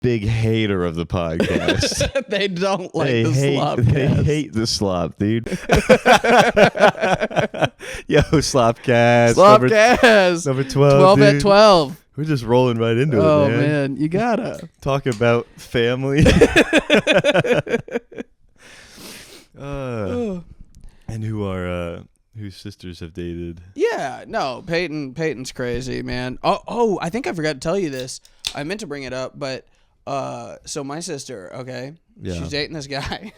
big hater of the podcast. They don't like They the SlopCast. They hate the slop, dude. Yo, SlopCast. SlopCast. Number 12. 12 dude. at 12. We're just rolling right into it, Oh, man. man. You gotta. Talk about family. And whose sisters have dated. Yeah, no, Peyton's crazy, man. Oh, I think I forgot to tell you this. I meant to bring it up, but so my sister, okay, Yeah. she's dating this guy.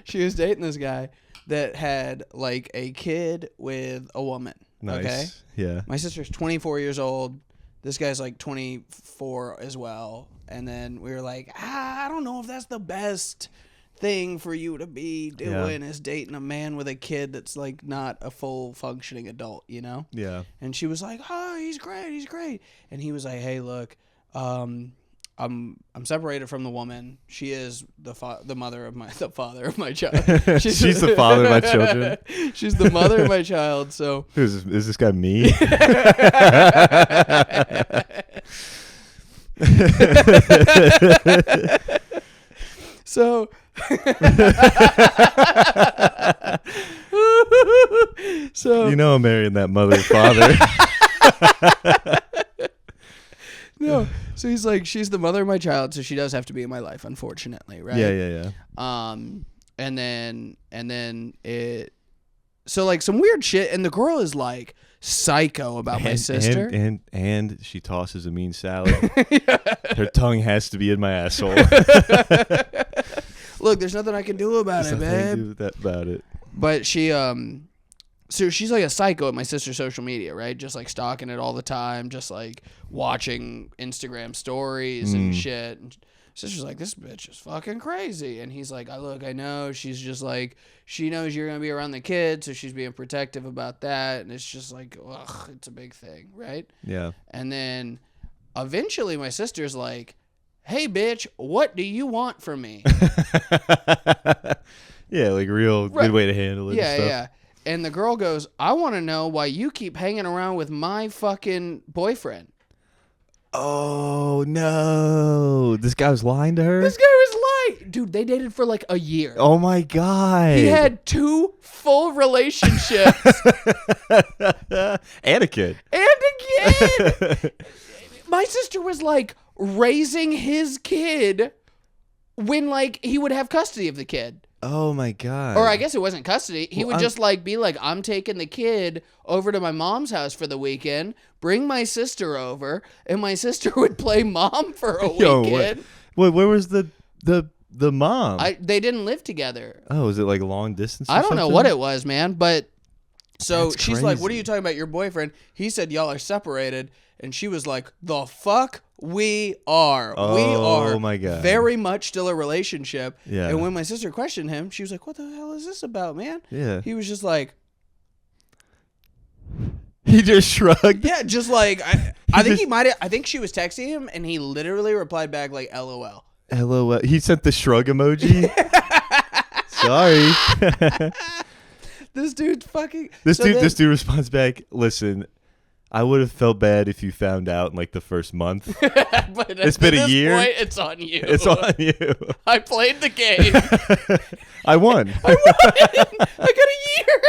She was dating this guy that had like a kid with a woman. Nice. Okay, Yeah. my sister's 24 years old. This guy's like 24 as well. And then we were like, I don't know if that's the best thing for you to be doing is dating a man with a kid that's like not a full functioning adult, you know? Yeah. And she was like, oh, he's great. And he was like, hey, look, I'm separated from the woman. She is the father of my child. She's the father of my children. She's the mother of my child. So Is this guy me? so You know I'm marrying that mother and father. no. So he's like, she's the mother of my child, so she does have to be in my life, unfortunately, right? Yeah. And then it, so like some weird shit, and the girl is like psycho about my sister. And she tosses a mean salad. Her tongue has to be in my asshole. Look, there's nothing I can do about it, babe. About it. But she, so she's like a psycho at my sister's social media, right? Just like stalking it all the time, just like watching Instagram stories and shit. And sister's like, this bitch is fucking crazy. And he's like, I know. She's just like, she knows you're going to be around the kid, so she's being protective about that. And it's just like, ugh, it's a big thing, right? Yeah. And then eventually my sister's like, hey, bitch, what do you want from me? Yeah, like real good way to handle it. Yeah, and stuff. yeah. And the girl goes, I want to know why you keep hanging around with my fucking boyfriend. Oh, no. This guy was lying to her? This guy was lying. Dude, they dated for like a year. Oh, my God. He had 2 full relationships. And a kid. My sister was like raising his kid when like he would have custody of the kid. Oh, my God. Or I guess it wasn't custody. He would just like be like, I'm taking the kid over to my mom's house for the weekend, bring my sister over, and my sister would play mom for a weekend. Wait, where was the mom? They didn't live together. Oh, was it like long distance or I don't know something? what it was, man. But so That's she's like, what are crazy. you talking about, your boyfriend? He said y'all are separated. And she was like, the fuck we are. We are my God. very much still a relationship. Yeah. And when my sister questioned him, she was like, what the hell is this about, man? Yeah. He was just like, He just shrugged. yeah, just like, I think she was texting him and he literally replied back like, LOL. LOL. He sent the shrug emoji. Sorry. This dude's fucking. This dude responds back, listen, I would have felt bad if you found out in like the first month. But It's been a year. Point, it's on you. It's on you. I played the game. I won. I got a year.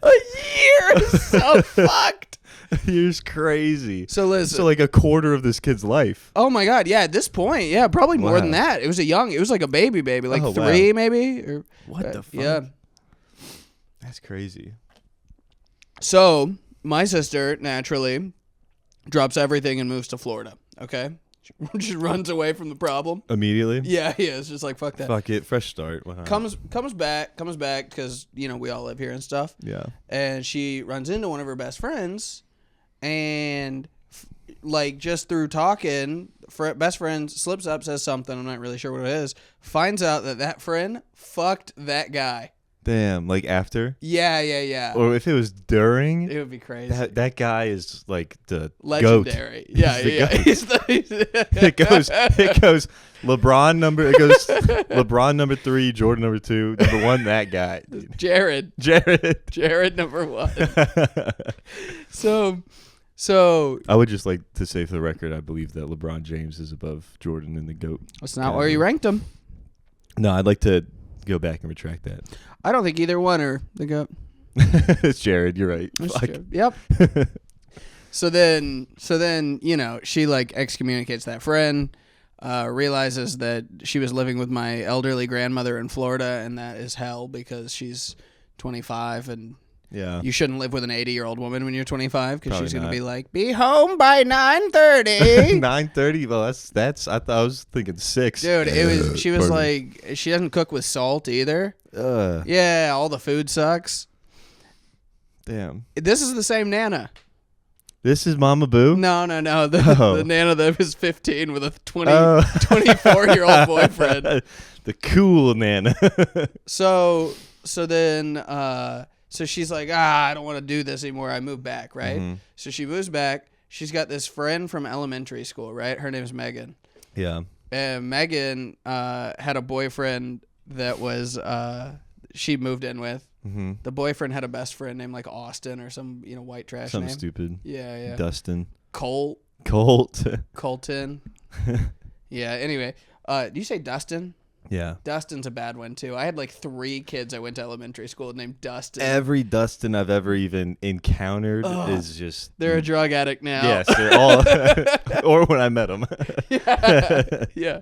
A year. So fucked. You're crazy. So listen. So like a quarter of this kid's life. Oh my God. Yeah. At this point. Yeah. Probably more Wow. than that. It was like a baby. Like Oh, 3 wow. maybe. Or, What the fuck? Yeah. That's crazy. So my sister naturally drops everything and moves to Florida. Okay. She runs away from the problem. Immediately? Yeah. It's just like, fuck that. Fuck it. Fresh start. Why not? Comes back because, we all live here and stuff. Yeah. And she runs into one of her best friends and like just through talking, best friend slips up, says something. I'm not really sure what it is. Finds out that friend fucked that guy. Damn. Like after? Yeah. Or if it was during? It would be crazy. That guy is like the Legendary. Goat. Yeah. He's it goes LeBron number 3, Jordan number 2, number 1, that guy. Dude. Jared Jared number 1. So So I would just like to say for the record, I believe that LeBron James is above Jordan in the GOAT. that's not where you ranked him. No, I'd like to go back and retract that. I don't think either one are the GOAT. It's Jared. You're right. That's Fuck. true. Yep. So then, she like excommunicates that friend, realizes that she was living with my elderly grandmother in Florida, and that is hell because she's 25 and Yeah. you shouldn't live with an 80-year-old woman when you're 25 because Probably she's going to not. be like, be home by 9:30. 9:30. Well, that's. I was thinking 6. Dude, she was Pardon me. like, she doesn't cook with salt either. Yeah, all the food sucks. Damn. This is the same Nana. This is Mama Boo. No. The Nana that was 15 with a 24-year-old boyfriend. The cool Nana. So she's like, I don't want to do this anymore. I move back, right? Mm-hmm. So she moves back. She's got this friend from elementary school, right? Her name is Megan. Yeah. And Megan had a boyfriend that was she moved in with. Mm-hmm. The boyfriend had a best friend named like Austin or some white trash Something name. stupid. Yeah. Dustin. Colt. Colton. Yeah. Anyway, do you say Dustin? Yeah. Dustin's a bad one too. I had like 3 kids I went to elementary school named Dustin. Every Dustin I've ever even encountered is just. They're a drug addict now. Yes, they're all. Or when I met them. Yeah.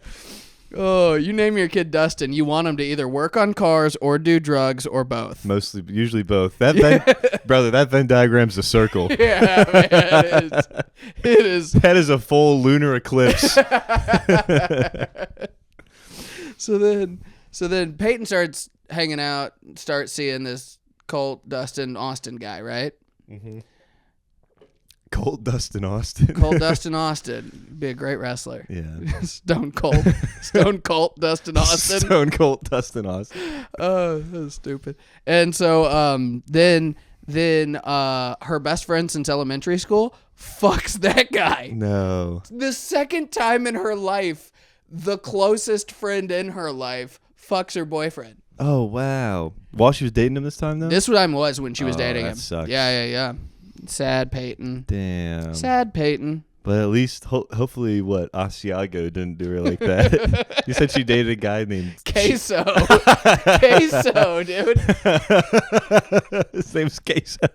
Oh, you name your kid Dustin, you want him to either work on cars or do drugs or both. Usually both. That Venn diagram's a circle. Yeah, man, it is. That is a full lunar eclipse. So then Peyton starts hanging out, starts seeing this Colt, Dustin, Austin guy, right? Mm-hmm. Colt Dustin Austin. Colt, Dustin, Austin. Be a great wrestler. Yeah. Stone Cold, Dustin, Austin. Stone Cold Dustin Austin. Oh, that was stupid. And so then her best friend since elementary school fucks that guy. No. The second time in her life, the closest friend in her life fucks her boyfriend. Oh, wow. While she was dating him this time, though? This time was when she was dating that him. sucks. Yeah. Sad Peyton. Damn. Sad Peyton. But at least, hopefully, Asiago didn't do her like that. You said she dated a guy named Queso. Queso, dude. His name's Queso.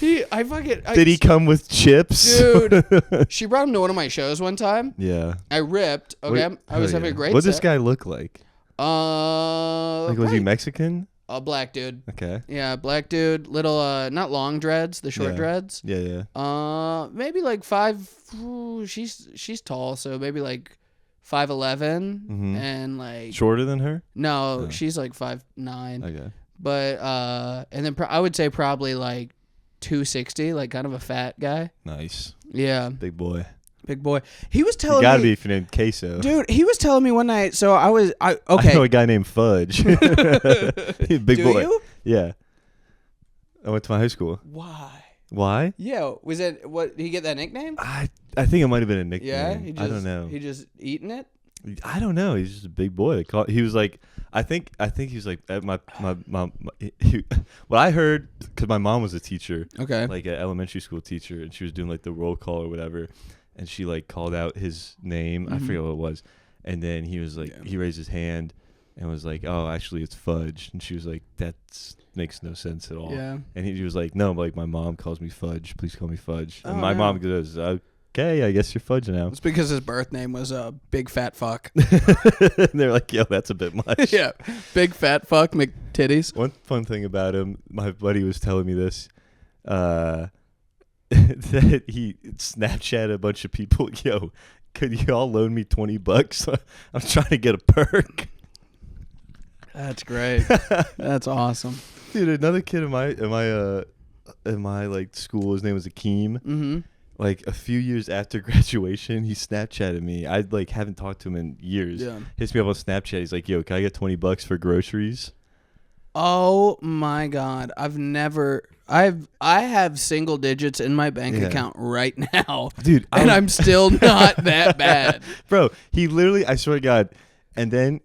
Did he come with chips? Dude, she brought him to one of my shows one time. Yeah. I ripped. Okay, I was having a great What does this set. guy look like? Was he Mexican? A black dude. Okay. Yeah, black dude. Little, not long dreads, the short dreads. Yeah. Maybe like 5. Ooh, she's tall, so maybe like 5'11", and like shorter than her. No, she's like 5'9". Okay. But and then I would say probably like 260, like kind of a fat guy. Nice. Yeah. Big boy. Big boy. He was telling You gotta me, be if you're named Queso. dude. He was telling me one night. So okay. I know a guy named Fudge. Big Do boy. you? Yeah. I went to my high school. Why? Yeah. Was it what? Did he get that nickname? I think it might have been a nickname. Yeah. I don't know. He just eating it. I don't know. He's just a big boy. He was like, I think he was like at my what I heard, because my mom was a teacher, Okay. like an elementary school teacher, and she was doing like the roll call or whatever, and she like called out his name. I forget what it was, and then he was like, he raised his hand and was like, oh, actually it's Fudge, and she was like, that makes no sense at all. Yeah. And he was like, no, like my mom calls me Fudge. Please call me Fudge. And Oh, my no. mom goes, okay, I guess you're Fudge now. It's because his birth name was Big Fat Fuck. And they're like, yo, that's a bit much. Yeah. Big Fat Fuck McTitties. One fun thing about him, my buddy was telling me this, that he Snapchat a bunch of people, yo, could you all loan me $20? I'm trying to get a perk. That's great. That's awesome. Dude, another kid in my like school, his name was Akeem. Mm-hmm. Like a few years after graduation, he Snapchatted me. I like haven't talked to him in years. Yeah. Hits me up on Snapchat. He's like, yo, can I get $20 for groceries? Oh my God. I have single digits in my bank account right now. Dude, I'm still not that bad. Bro, he literally, I swear to God, and then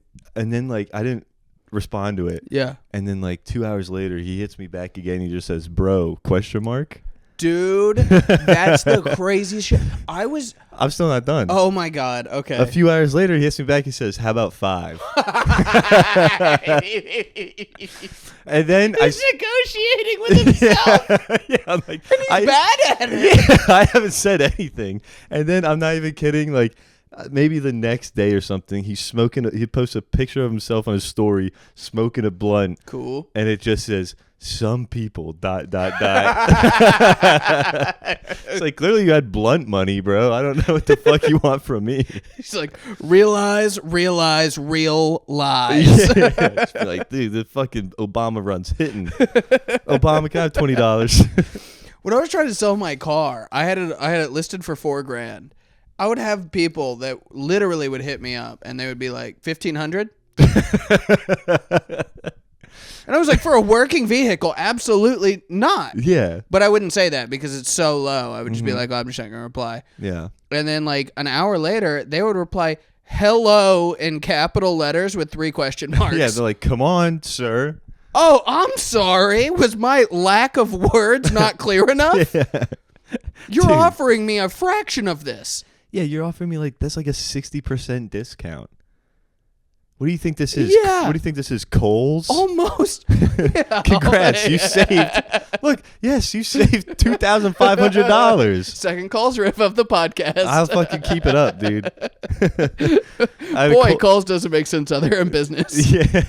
like I didn't respond to it. Yeah. And then like 2 hours later, he hits me back again. He just says, bro, question mark. Dude, that's the craziest shit. I'm still not done. Oh my God. Okay. A few hours later, he hits me back. He says, "How about 5?" And then he's negotiating with himself. Yeah, I'm like, and he's bad at it. Yeah, I haven't said anything. And then I'm not even kidding. Like, maybe the next day or something, he's smoking. He posts a picture of himself on his story smoking a blunt. Cool. And it just says, "Some people ... It's like, clearly you had blunt money, bro. I don't know what the fuck you want from me. He's like, realize, real lies. Yeah. Just be like, dude, the fucking Obama run's hitting. Obama, can I have $20? When I was trying to sell my car, I had it listed for $4,000. I would have people that literally would hit me up and they would be like, 1,500? And I was like, for a working vehicle, absolutely not. Yeah. But I wouldn't say that because it's so low. I would just be like, oh, I'm just not going to reply. Yeah. And then like an hour later, they would reply, hello, in capital letters with 3 question marks. Yeah, they're like, come on, sir. Oh, I'm sorry. Was my lack of words not clear enough? Yeah. You're offering me a fraction of this. Yeah, you're offering me that's like a 60% discount. What do you think this is? Yeah. What do you think this is, Kohl's? Almost. Yeah. Congrats, you saved. Look, yes, you saved $2,500. Second Kohl's riff of the podcast. I'll fucking keep it up, dude. Boy, Kohl's doesn't make sense out there in business. Yeah.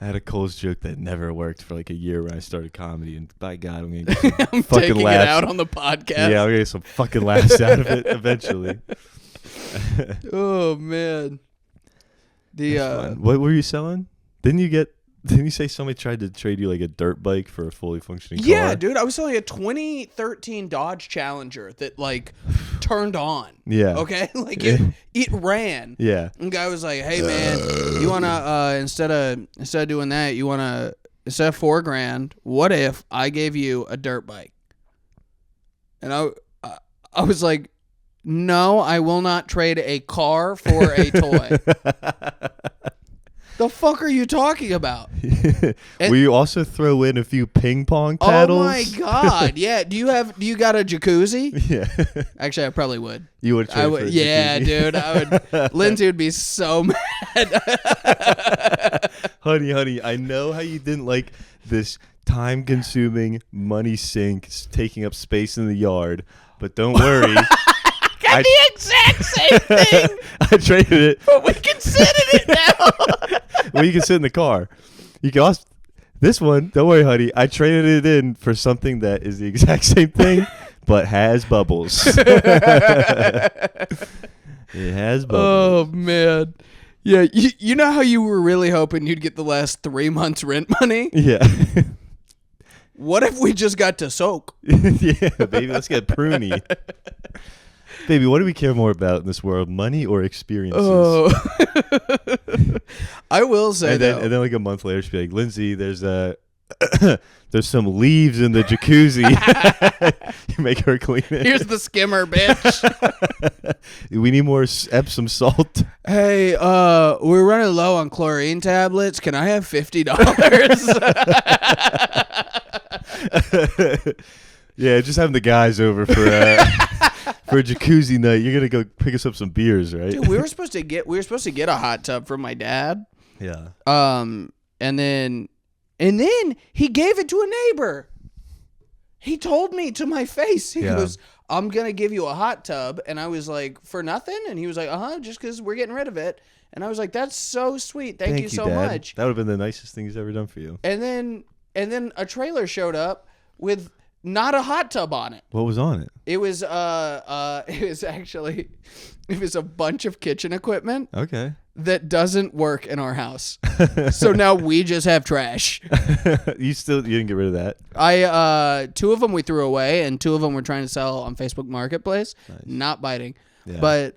I had a Kohl's joke that never worked for like a year when I started comedy, and by God, I'm gonna get some I'm fucking taking laughs. it out on the podcast. Yeah, I'm gonna get some fucking laughs out of it eventually. Oh man. What were you selling? Didn't you say somebody tried to trade you like a dirt bike for a fully functioning car? Yeah, dude. I was selling a 2013 Dodge Challenger that like turned on. Yeah. Okay? Like it ran. Yeah. And guy was like, "Hey man, you wanna instead of doing that, you wanna instead of $4,000, what if I gave you a dirt bike?" And I was like, "No, I will not trade a car for a toy." The fuck are you talking about? Will you also throw in a few ping pong paddles? Oh my God! Yeah. Do you got a jacuzzi? Yeah. Actually, I probably would. You would. I would. Yeah, dude. I would. Lindsay would be so mad. Honey, I know how you didn't like this time-consuming money sink taking up space in the yard, but don't worry. Got the exact same thing. I traded it. But we can sit in it now. Well, you can sit in the car. You can also, this one, don't worry, honey. I traded it in for something that is the exact same thing, but has bubbles. It has bubbles. Oh, man. Yeah, you know how you were really hoping you'd get the last 3 months rent money? Yeah. What if we just got to soak? Yeah, baby, let's get pruny. Baby, what do we care more about in this world, money or experiences? Oh. I will say, and then like a month later, she'll be like, Lindsay, there's there's some leaves in the jacuzzi. You make her clean it. Here's the skimmer, bitch. We need more Epsom salt. Hey, we're running low on chlorine tablets. Can I have $50? Yeah, just having the guys over for a jacuzzi night. You're gonna go pick us up some beers, right? Dude, we were supposed to get a hot tub from my dad. Yeah. And then he gave it to a neighbor. He told me to my face. He goes, "I'm gonna give you a hot tub," and I was like, "For nothing?" And he was like, just because we're getting rid of it." And I was like, "That's so sweet. Thank you so Dad. much." That would have been the nicest thing he's ever done for you. And then a trailer showed up with not a hot tub on it. What was on it? It was a bunch of kitchen equipment. Okay. That doesn't work in our house. So now we just have trash. You didn't get rid of that? 2 of them we threw away, and 2 of them we're trying to sell on Facebook Marketplace. Nice. Not biting. Yeah. But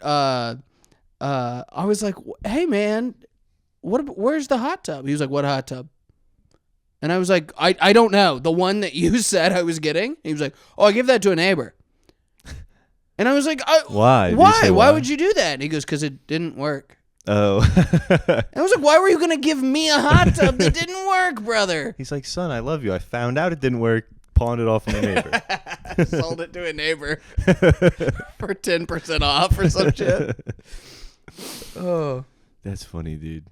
I was like, "Hey man, where's the hot tub?" He was like, "What hot tub?" And I was like, I don't know. The one that you said I was getting? He was like, "Oh, I give that to a neighbor." And I was like, Why? Why would you do that? And he goes, "Because it didn't work." Oh. And I was like, "Why were you going to give me a hot tub that didn't work, brother?" He's like, "Son, I love you. I found out it didn't work. pawned it off on a neighbor. Sold it to a neighbor for 10% off or some shit. Oh, that's funny, dude.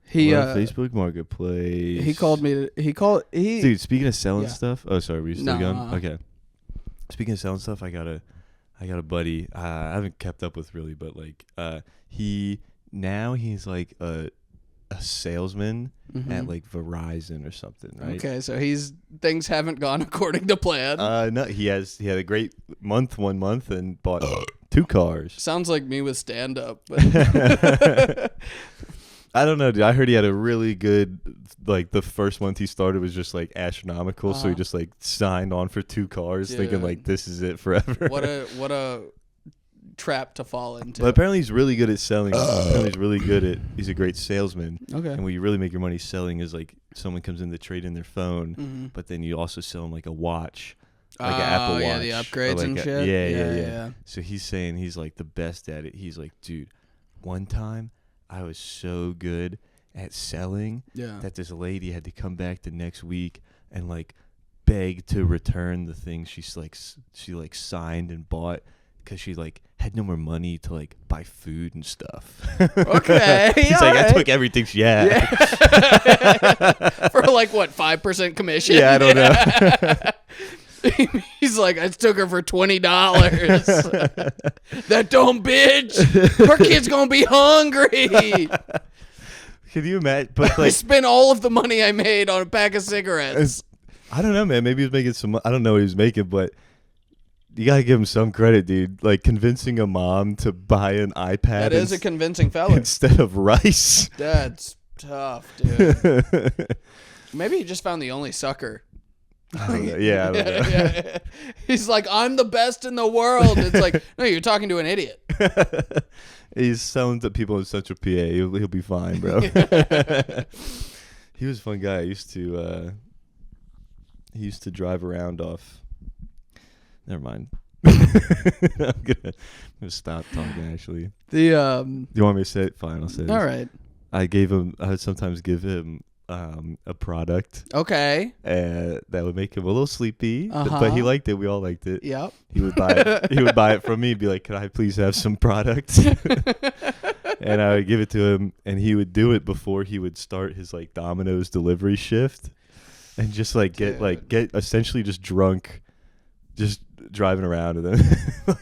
He Facebook Marketplace. He called me. Dude, speaking of selling stuff. Oh, sorry, were you still going? No. Okay. Speaking of selling stuff, I got a buddy. I haven't kept up with really, but like, he's like a salesman at like Verizon or something, right? Okay, so things haven't gone according to plan. No, he had a great month, 1 month, and bought 2 cars. Sounds like me with stand up. But I don't know, dude. I heard he had a really good, like, the first month he started was just like astronomical, so he just like signed on for 2 cars, thinking like this is it forever. What a trap to fall into. But apparently he's really good at selling. He's a great salesman. Okay. And where you really make your money selling is like someone comes in to trade in their phone, but then you also sell them like a watch, like an Apple Watch. Yeah, the upgrades like and shit. Yeah. So he's saying he's like the best at it. He's like, dude, one time I was so good at selling that this lady had to come back the next week and like beg to return the thing she signed and bought because she like had no more money to like buy food and stuff. Okay. He's like, I took everything she had. Yeah. For like what, 5% commission? Yeah, I don't know. He's like, I took her for $20. That dumb bitch. Her kid's gonna be hungry. Can you imagine? But like, I spent all of the money I made on a pack of cigarettes. I don't know, man. Maybe he was making some. I don't know what he was making, but you gotta give him some credit, dude. Like convincing a mom to buy an iPad. That is a convincing fella. Instead of rice. That's tough, dude. Maybe he just found the only sucker. I don't know. Yeah, I don't know. Yeah. He's like, I'm the best in the world. It's like, no, you're talking to an idiot. He's selling to people in Central PA. He'll be fine, bro. He was a fun guy. He used to drive around off. Never mind. I'm gonna stop talking. Actually, do you want me to say it? Fine, I'll say it. All right. I would sometimes give him a product. Okay. That would make him a little sleepy, but he liked it. We all liked it. Yep. He would buy it. He would buy it from me. Be like, "Could I please have some product?" And I would give it to him, and he would do it before he would start his like Domino's delivery shift, and just like get essentially just drunk, just driving around, and then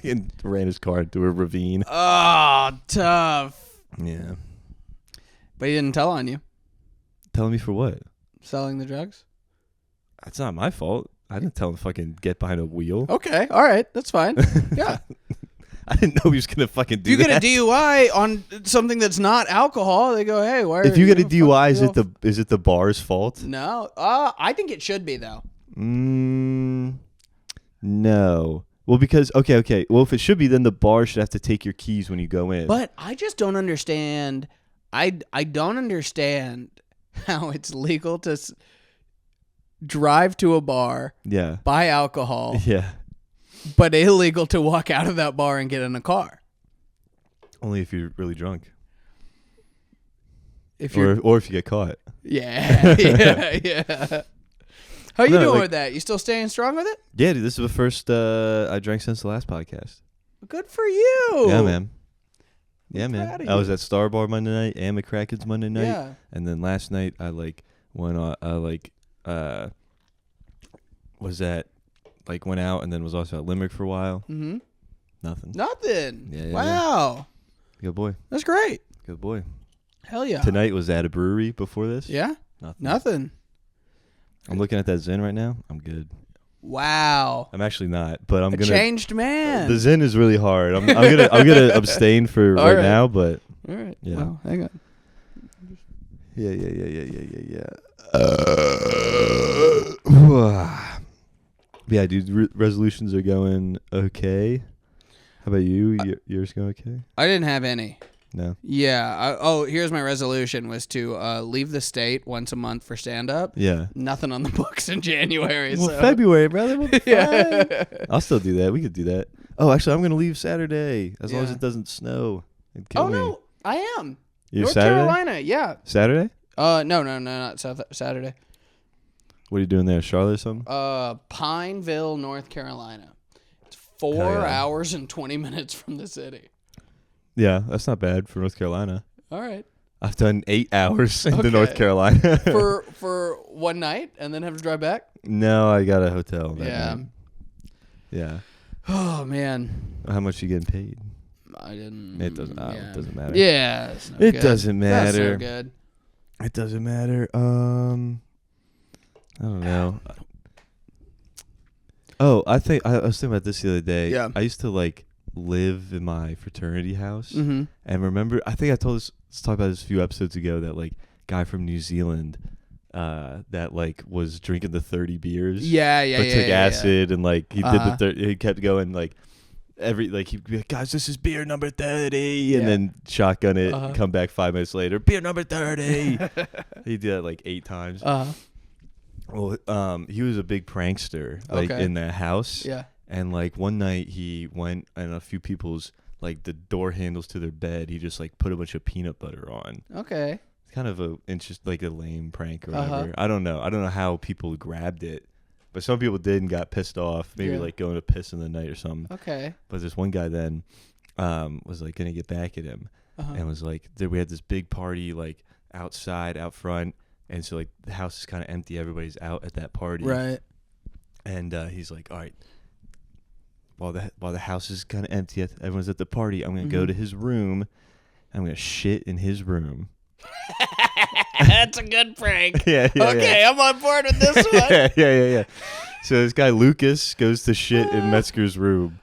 and ran his car into a ravine. Oh, tough. Yeah. But he didn't tell on you. Telling me for what? Selling the drugs? That's not my fault. I didn't tell him to fucking get behind a wheel. Okay. All right. That's fine. Yeah. I didn't know he was going to fucking do that. If you get a DUI on something that's not alcohol, they go, hey, why are If you get a gonna DUI, fuck is it the bar's fault? No. I think it should be, though. No. Well, because, okay. Well, if it should be, then the bar should have to take your keys when you go in. But I just don't understand. I don't understand how it's legal to drive to a bar, buy alcohol, but illegal to walk out of that bar and get in a car. Only if you're really drunk. Or if you get caught. Yeah. How you doing with that? You still staying strong with it? Yeah, dude. This is the first I drank since the last podcast. Good for you. Yeah, man. Yeah, man. I was at Star Bar Monday night and McCracken's Monday night. Yeah. And then last night I went out and then was also at Limerick for a while. Mm-hmm. Nothing. Yeah, wow. Yeah. Good boy. That's great. Good boy. Hell yeah. Tonight was at a brewery before this. Yeah? Nothing. I'm looking at that Zen right now. I'm good. Wow. I'm actually not, but I'm gonna. Changed man. The Zen is really hard. I'm gonna abstain for right now, but. All right. Yeah. Well, hang on. Yeah. Yeah, dude. Resolutions are going okay. How about you? Yours going okay? I didn't have any. No. Yeah. Here's my resolution was to leave the state once a month for stand-up. Yeah. Nothing on the books in January. Well, so. February, brother. We'll be fine. I'll still do that. We could do that. Oh, actually, I'm going to leave Saturday as long as it doesn't snow. It'd kill me. No. I am. You're North Saturday? Carolina, yeah. Saturday? No, not Saturday. What are you doing there, Charlotte or something? Pineville, North Carolina. It's 4 hours and 20 minutes from the city. Yeah, that's not bad for North Carolina. All right. I've done 8 hours into North Carolina. for one night and then have to drive back? No, I got a hotel. Yeah. Night. Yeah. Oh, man. How much you getting paid? I didn't. It doesn't. It doesn't matter. Yeah. It doesn't matter. That's no good. It doesn't matter. I don't know. Oh, I think I was thinking about this the other day. Yeah. I used to like live in my fraternity house, mm-hmm. and remember, I think I talked about this a few episodes ago that like guy from New Zealand, that like was drinking the 30 beers. But took acid and like he did he kept going like. He'd be like, guys, this is beer number 30, and then shotgun it, and come back 5 minutes later, beer number 30. He did that like 8 times. Well, he was a big prankster, like in the house. Yeah. And like one night he went and a few people's like the door handles to their bed, he just like put a bunch of peanut butter on. Okay. It's kind of a lame prank or whatever. I don't know how people grabbed it. But some people did and got pissed off, maybe like going to piss in the night or something. Okay. But this one guy then was like gonna get back at him, and was like, we had this big party like outside, out front, and so like the house is kind of empty. Everybody's out at that party, right? And he's like, all right, while the house is kind of empty, everyone's at the party. I'm gonna go to his room. I'm gonna shit in his room. That's a good prank. Okay, I'm on board with this one. Yeah. So this guy Lucas goes to shit in Metzger's room,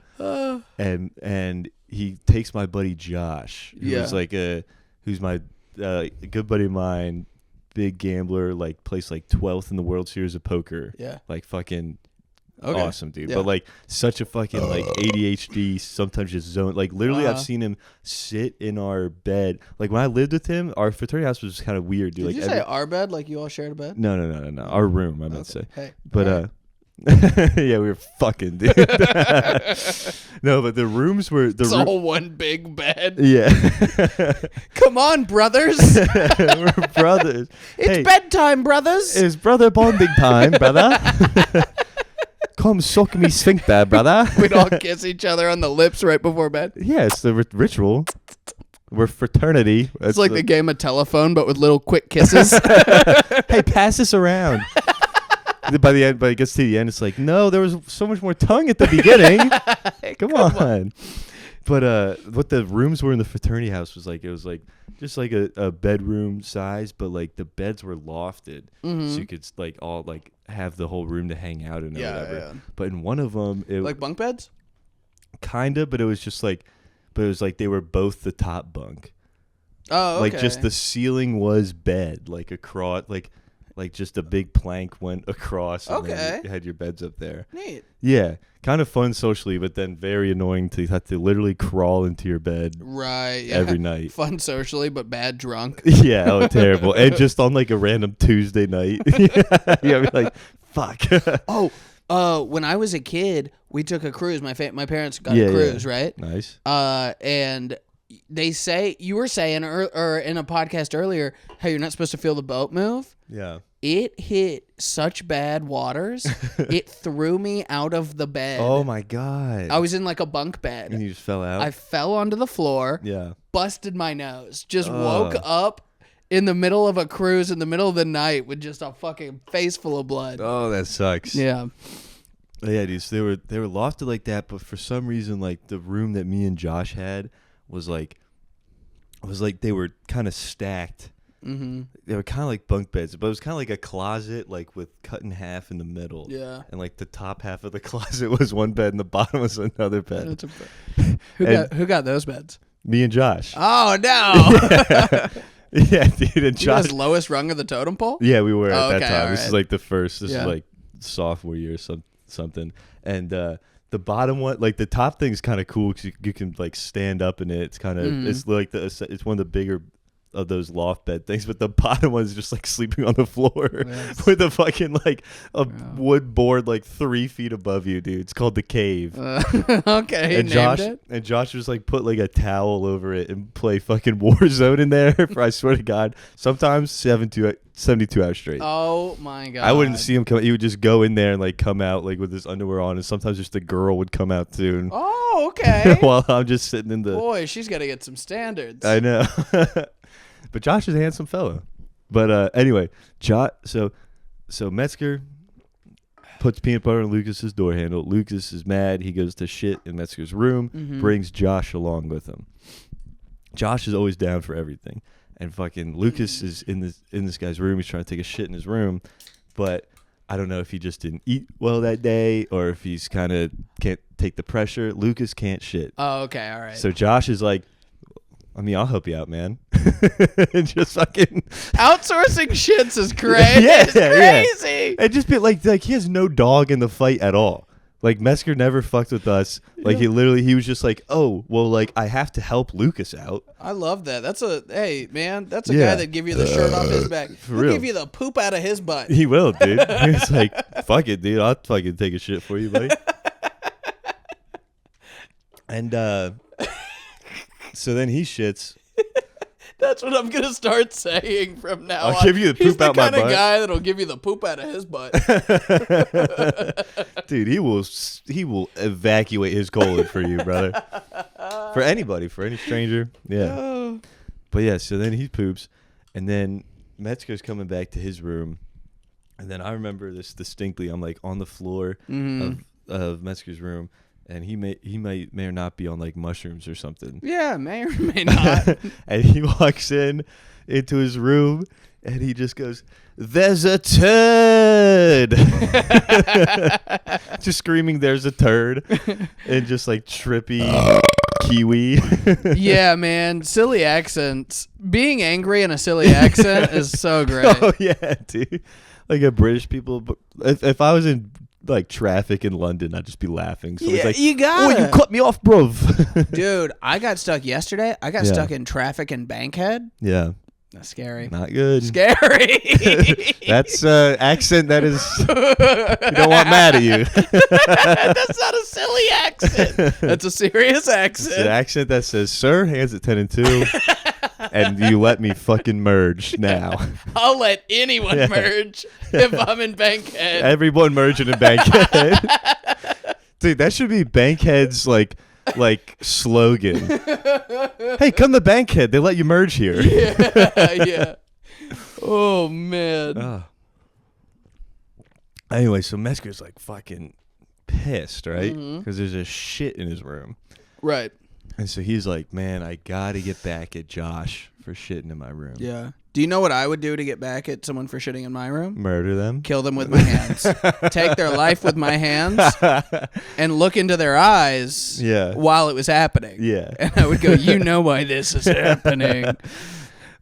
and he takes my buddy Josh, who's who's my good buddy of mine, big gambler, like plays like 12th in the World Series of Poker. Yeah, like fucking. Awesome, dude. But like such a fucking like ADHD, sometimes just zone. Like literally I've seen him sit in our bed. Like when I lived with him, our fraternity house was kind of weird, dude. Did you say our bed? Like you all shared a bed? No. Our room, I meant to say. Hey. But yeah, we were fucking, dude. No, but the rooms were it's all one big bed. Yeah. Come on, brothers. We're brothers. It's bedtime, brothers. It's brother bonding time, brother. Come suck me sphincter, brother. We'd all kiss each other on the lips right before bed. Yeah, it's the ritual. We're fraternity. It's like the game of telephone, but with little quick kisses. Hey, pass this around. By it gets to the end, it's like, no, there was so much more tongue at the beginning. Come on. But what the rooms were in the fraternity house was like, it was like just like a bedroom size, but like the beds were lofted, so you could like all like have the whole room to hang out in or whatever. Yeah. But in one of them, it like bunk beds, kinda, but it was just like, they were both the top bunk. Oh, okay. Like just the ceiling was bed, like across, like just a big plank went across. And then you had your beds up there. Neat. Yeah. Kind of fun socially, but then very annoying to have to literally crawl into your bed every night. Fun socially, but bad drunk. Yeah, terrible. And just on like a random Tuesday night. Yeah, be like, fuck. When I was a kid, we took a cruise. My parents got a cruise, right? Nice. And they say, you were saying or in a podcast earlier how you're not supposed to feel the boat move. Yeah. It hit such bad waters, it threw me out of the bed. Oh, my God. I was in like a bunk bed. And you just fell out? I fell onto the floor. Yeah. Busted my nose. Just woke up in the middle of a cruise in the middle of the night with just a fucking face full of blood. Oh, that sucks. Yeah. Yeah, dude. So they were lofted like that, but for some reason, like the room that me and Josh had was like they were kind of stacked. Mm-hmm. They were kind of like bunk beds, but it was kind of like a closet, like with cut in half in the middle. Yeah. And like the top half of the closet was one bed, and the bottom was another bed. Who got those beds? Me and Josh. Oh no! Yeah, dude. And Josh, you guys lowest rung of the totem pole. Yeah, we were at that time. This is like the first. This is like sophomore year or something. And the bottom one, like the top thing's kind of cool because you can like stand up in it. It's kind of it's like it's one of the bigger those loft bed things, but the bottom one's just like sleeping on the floor Yes. with a fucking like a wood board like 3 feet above you, dude. It's called the cave. Okay, And named Josh was like put like a towel over it and play fucking Warzone in there for, I swear to God, sometimes 72 hours straight. Oh my God. I wouldn't see him come. He would just go in there and like come out like with his underwear on, and sometimes just the girl would come out too. And Oh, okay. while I'm just sitting in the. Boy, she's got to get some standards. I know. But Josh is a handsome fellow. But anyway, so Metzger puts peanut butter on Lucas's door handle. Lucas is mad. He goes to shit in Metzger's room, brings Josh along with him. Josh is always down for everything. And fucking Lucas is in this guy's room. He's trying to take a shit in his room. But I don't know if he just didn't eat well that day or if he's kind of can't take the pressure. Lucas can't shit. Oh, okay. All right. So Josh is like, I mean, I'll help you out, man. And just fucking outsourcing shits is great. Yeah, It's crazy. And just be like he has no dog in the fight at all. Like Metzger never fucked with us. Like he was just like, oh, well, like I have to help Lucas out. I love that. That's a guy that give you the shirt off his back. He'll real. give you the poop out of his butt. He will, dude. He's like, fuck it, dude. I'll fucking take a shit for you, buddy. And so then he shits. That's what I'm gonna start saying from now on. I'll give you the poop out my butt. He's the kind of guy that'll give you the poop out of his butt. Dude, he will evacuate his colon for you, brother. For anybody, for any stranger. Yeah. But yeah, so then he poops, and then Metzger's coming back to his room, and then I remember this distinctly. I'm like on the floor of Metzger's room, and he may or not be on like mushrooms or something. Yeah, may or may not. And he walks into his room, and he just goes, "There's a turd!" Just screaming, "There's a turd!" And just like trippy Kiwi. Yeah, man. Silly accents. Being angry in a silly accent is so great. Oh yeah, dude. Like a British people. But if I was in like traffic in London, I'd just be laughing. So Yeah, it's like, you got oh, you cut me off, bruv. Dude, I got stuck yesterday. I got stuck in traffic in Bankhead. Yeah. That's scary. Not good. Scary. That's accent that is you don't want mad at you. That's not a silly accent. That's a serious accent. It's an accent that says, "Sir, hands at 10 and 2, and you let me fucking merge now." I'll let anyone merge if I'm in Bankhead. Everyone merging in Bankhead. Dude, that should be Bankhead's like slogan. Hey, come to Bankhead. They let you merge here. Yeah. Oh man. Anyway, so Metzger's like fucking pissed, right? Because there's a shit in his room. Right. And so he's like, "Man, I gotta get back at Josh for shitting in my room." Yeah. Do you know what I would do to get back at someone for shitting in my room? Murder them. Kill them with my hands. Take their life with my hands and look into their eyes while it was happening. Yeah. And I would go, you know why this is happening.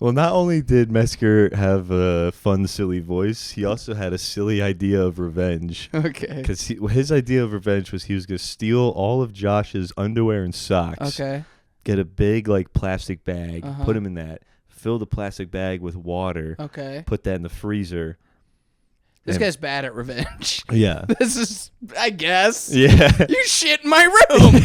Well, not only did Metzger have a fun, silly voice, he also had a silly idea of revenge. Okay. Because his idea of revenge was he was going to steal all of Josh's underwear and socks. Okay. Get a big, like, plastic bag, put him in that, fill the plastic bag with water. Okay. Put that in the freezer. This guy's bad at revenge. Yeah. This is, I guess. Yeah. You shit in my room.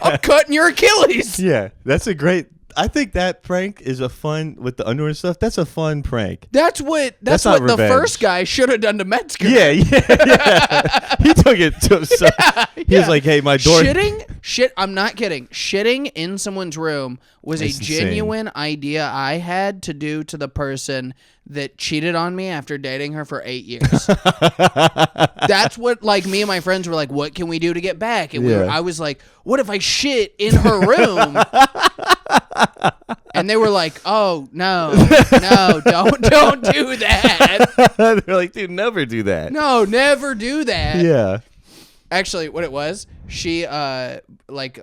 I'm cutting your Achilles. Yeah. That's a great... I think that prank is a fun with the underwear and stuff. That's a fun prank. That's what not the revenge. First guy should have done to Metzger. Yeah. He took it to himself. He was like, "Hey, my door." I'm not kidding. Shitting in someone's room was That's a genuine idea I had to do to the person that cheated on me after dating her for 8 years. That's what, like, me and my friends were like, what can we do to get back? And I was like, what if I shit in her room? And they were like, oh, no, don't do that. They're like, dude, never do that. No, never do that. Yeah. Actually, what it was, she, like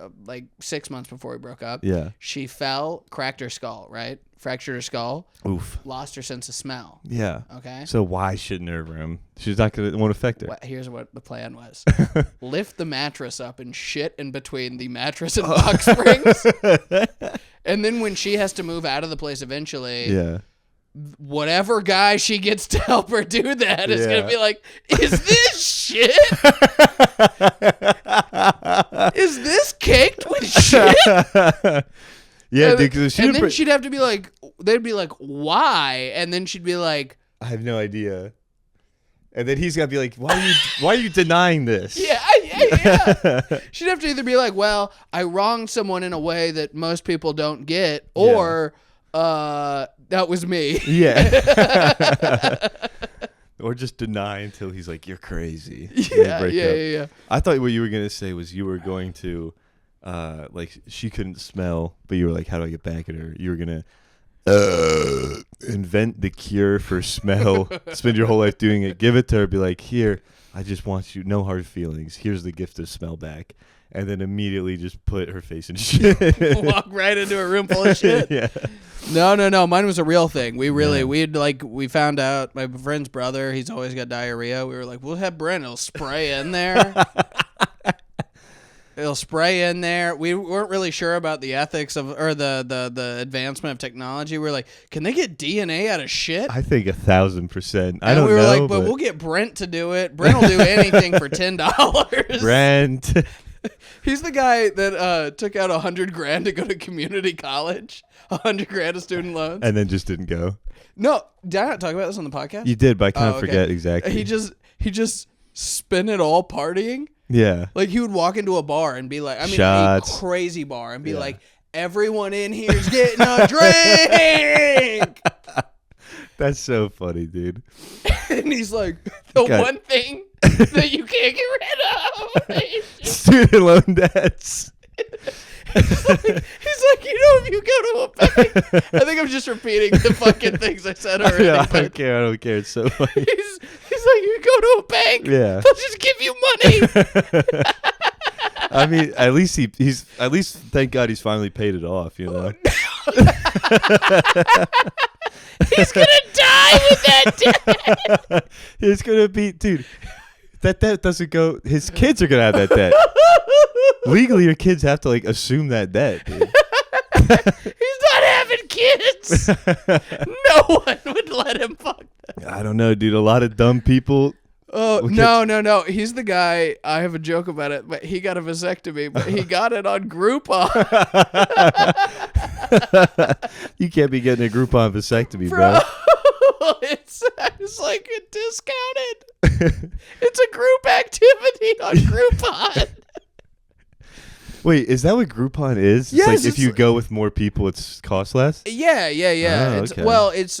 6 months before we broke up, she fell, cracked her skull, right? Fractured her skull. Oof. Lost her sense of smell. Yeah. Okay. So why shit in her room? She's not gonna. It won't affect her. Here's what the plan was: lift the mattress up and shit in between the mattress and box springs, And then when she has to move out of the place eventually, Yeah. whatever guy she gets to help her do that is going to be like, is this shit? Is this caked with shit? Yeah, dude. Cause and then she'd have to be like, they'd be like, why? And then she'd be like, I have no idea. And then he's got to be like, why are you denying this? Yeah. She'd have to either be like, well, I wronged someone in a way that most people don't get, or that was me. Yeah. Or just deny until he's like, you're crazy. Yeah. I thought what you were going to say was you were going to, like, she couldn't smell, but you were like, how do I get back at her? You were going to invent the cure for smell, spend your whole life doing it, give it to her, be like, here, I just want you, no hard feelings, here's the gift of smell back, and then immediately just put her face in shit. Walk right into a room full of shit. Yeah. No, mine was a real thing. We found out my friend's brother, he's always got diarrhea. We were like, we'll have Brent, he'll spray in there. It'll spray in there. We weren't really sure about the ethics of, or the advancement of technology. We were like, can they get DNA out of shit? I think 1,000%. I and don't know. We were like, but we'll get Brent to do it. Brent will do anything for $10. Brent. He's the guy that took out $100,000 to go to community college. $100,000 of student loans. And then just didn't go. No, did I not talk about this on the podcast? You did, but I kind of forget exactly. He just spent it all partying. Yeah. Like, he would walk into a bar and be like, Shots. A crazy bar, and be like, everyone in here's getting a drink. That's so funny, dude. And he's like, one thing that you can't get rid of. Student loan debts. He's like, if you go to a bank. I think I'm just repeating the fucking things I said already. Yeah, I don't care. It's so funny. He's like, you go to a bank. Yeah. They'll just give you money. I mean, at least thank God he's finally paid it off, you know. He's gonna die with that debt. He's gonna be, dude. That debt doesn't go. His kids are gonna have that debt. Legally, your kids have to like assume that debt, dude. He's not having kids. No one would let him fuck them. I don't know, dude. A lot of dumb people. Oh, no. He's the guy. I have a joke about it, but he got a vasectomy, but he got it on Groupon. You can't be getting a Groupon vasectomy, bro. It's like discounted. It's a group activity on Groupon. Wait, is that what Groupon is? Yes, it's like if you go with more people, it's cost less? Yeah. Oh, okay. Well, it's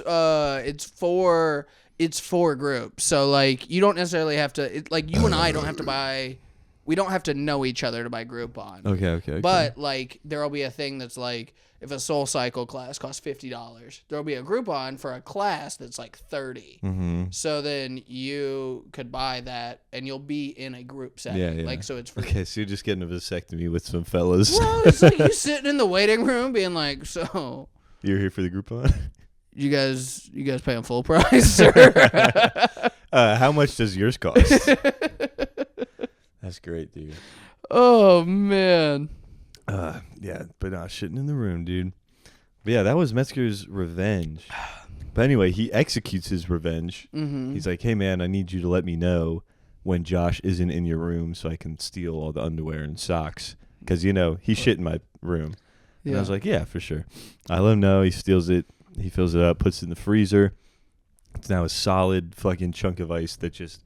for groups. So like you don't necessarily have to like you and I don't have to buy. We don't have to know each other to buy Groupon. Okay. But like there'll be a thing that's like if a Soul Cycle class costs $50, there'll be a Groupon for a class that's like $30. Mm-hmm. So then you could buy that and you'll be in a group setting. Yeah. Like so it's free. Okay, so you're just getting a vasectomy with some fellas. Well, it's like you sitting in the waiting room being like, so You're here for the Groupon? you guys paying full price, or how much does yours cost? That's great, dude. Oh man. Yeah, but not shitting in the room, dude. But yeah, that was Metzger's revenge. But anyway, he executes his revenge. Mm-hmm. He's like, hey man, I need you to let me know when Josh isn't in your room so I can steal all the underwear and socks. Because, you know, he shit in my room. Yeah. And I was like, yeah, for sure. I let him know. He steals it. He fills it up, puts it in the freezer. It's now a solid fucking chunk of ice that just,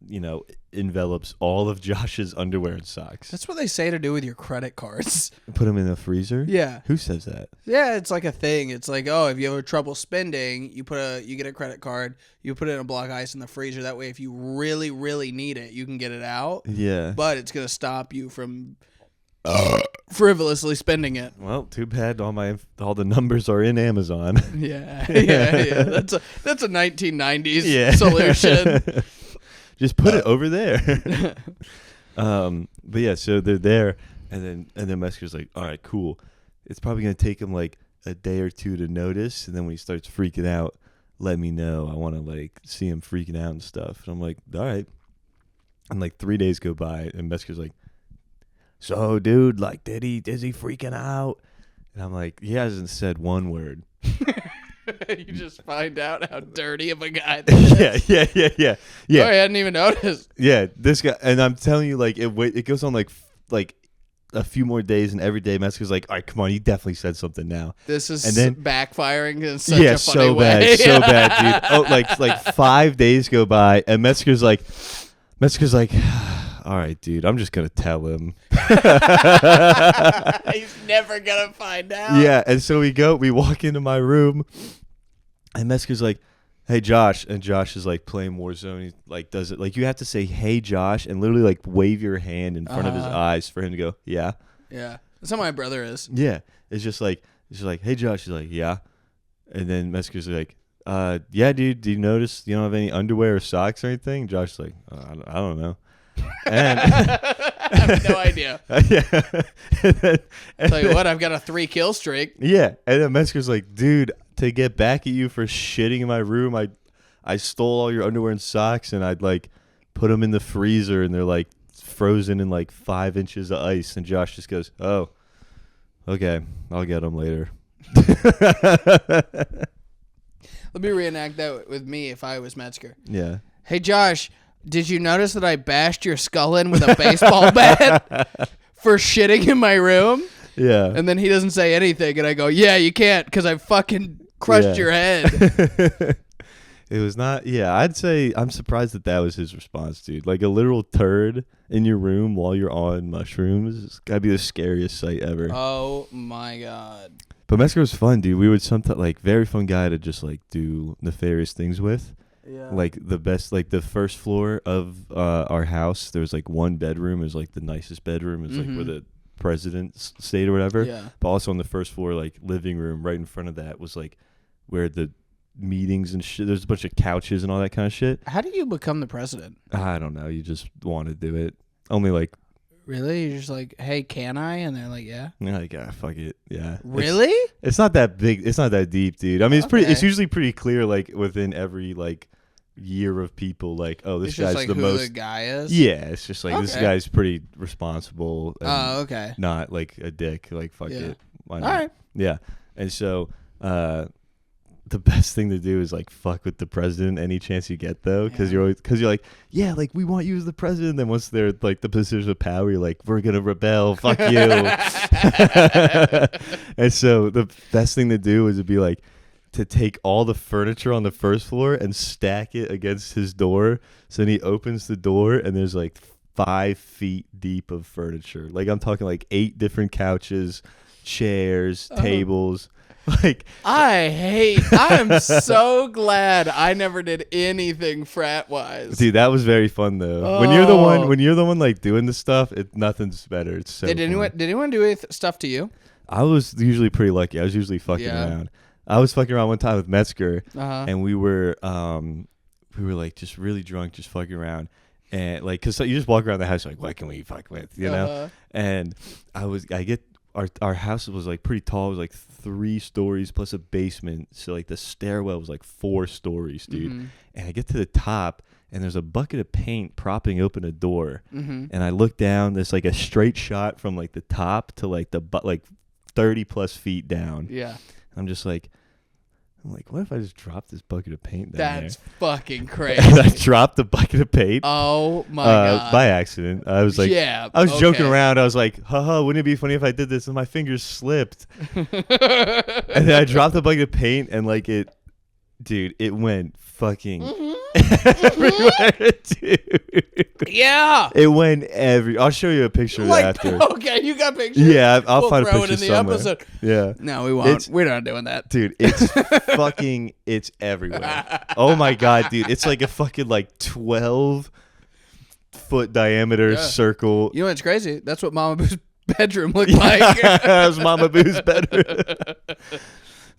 you know, envelops all of Josh's underwear and socks. That's what they say to do with your credit cards. Put them in the freezer? Yeah. Who says that? Yeah, it's like a thing. It's like, oh, if you have trouble spending, you get a credit card, you put it in a block of ice in the freezer. That way, if you really, really need it, you can get it out. Yeah. But it's going to stop you from frivolously spending it. Well, too bad all the numbers are in Amazon. Yeah. That's a 1990s solution. Just put it over there. But yeah, so they're there, and then Mesker's like, all right, cool. It's probably gonna take him like a day or two to notice, and then when he starts freaking out, let me know. I want to like see him freaking out and stuff. And I'm like, all right. And like 3 days go by, and Mesker's like, so dude, like, is he freaking out? And I'm like, he hasn't said one word. You just find out how dirty of a guy that is. Yeah. Oh, I hadn't even noticed. Yeah, this guy, and I'm telling you, like, it goes on like a few more days, and every day Metzger's like, all right, come on, you definitely said something now. This is and then, backfiring in such a funny so way. bad, so bad, dude. Oh, like 5 days go by, and Metzger's like, all right, dude, I'm just gonna tell him. He's never gonna find out. Yeah, and so we walk into my room, and Metzger's like, hey, Josh. And Josh is like playing Warzone. He like does it like you have to say, hey, Josh, and literally like wave your hand in front of his eyes for him to go, yeah. Yeah. That's how my brother is. Yeah. It's just like, hey, Josh. He's like, yeah. And then Metzger's like, yeah, dude, do you notice you don't have any underwear or socks or anything? Josh's like, I don't know. And I have no idea. Yeah. Tell you what, I've got a 3 kill streak. Yeah. And then Metzger's like, dude, to get back at you for shitting in my room, I stole all your underwear and socks, and I'd like put them in the freezer, and they're like frozen in like 5 inches of ice. And Josh just goes, oh, okay, I'll get them later. Let me reenact that with me if I was Metzger. Yeah. Hey, Josh, did you notice that I bashed your skull in with a baseball bat for shitting in my room? Yeah. And then he doesn't say anything, and I go, yeah, you can't, because I fucking crushed your head. It was not, yeah, I'd say I'm surprised that was his response, dude. Like a literal turd in your room while you're on mushrooms. It's got to be the scariest sight ever. Oh, my God. But Metzger was fun, dude. We would sometimes, like, very fun guy to just, like, do nefarious things with. Yeah. Like, the best, like, the first floor of our house, there was, like, one bedroom. It was, like, the nicest bedroom. It was, like, where the president stayed or whatever. Yeah. But also on the first floor, like, living room right in front of that was, like, where the meetings and shit. There's a bunch of couches and all that kind of shit. How do you become the president? I don't know. You just want to do it. Only, like... Really? You're just like, hey, can I? And they're like, yeah. You're like, fuck it. Yeah. Really? It's not that big. It's not that deep, dude. I mean, it's usually pretty clear, like, within every, like, year of people, like, oh, this guy's like the who most... the guy is? Yeah, it's just like, this guy's pretty responsible. Oh, okay. Not, like, a dick. Like, fuck it. Why not? All right. Yeah. And so, the best thing to do is like fuck with the president any chance you get though, because you're like, yeah, like we want you as the president. Then once they're like the position of power, you're like, we're gonna rebel, fuck you. And so the best thing to do is to be like to take all the furniture on the first floor and stack it against his door. So then he opens the door and there's like 5 feet deep of furniture. Like I'm talking like 8 different couches, chairs, tables. Like I'm so glad I never did anything frat wise. Dude, that was very fun though. Oh. When you're the one like doing the stuff, nothing's better. It's so Did anyone do any stuff to you? I was usually pretty lucky. I was usually fucking around. I was fucking around one time with Metzger, and we were like just really drunk, just fucking around. And like, cause you just walk around the house like, what can we fuck with, you know? And our house was like pretty tall. It was like 3 stories plus a basement. So like the stairwell was like 4 stories, dude. Mm-hmm. And I get to the top and there's a bucket of paint propping open a door. Mm-hmm. And I look down, there's like a straight shot from like the top to like like 30 plus feet down. Yeah. I'm like, what if I just dropped this bucket of paint down That's there? Fucking crazy. And I dropped the bucket of paint. Oh my God. By accident. I was like, I was joking around. I was like, haha, wouldn't it be funny if I did this? And my fingers slipped. And then I dropped the bucket of paint and like it went fucking everywhere, dude. Yeah. It went I'll show you a picture like, after. Okay, you got pictures? Yeah, I'll find a throw picture it in the somewhere. episode. Yeah. No, we won't. We're not doing that. Dude, it's everywhere. Oh my God, dude. It's like a fucking like 12-foot diameter circle. You know what's crazy? That's what Mama Boo's bedroom looked like. That was Mama Boo's bedroom.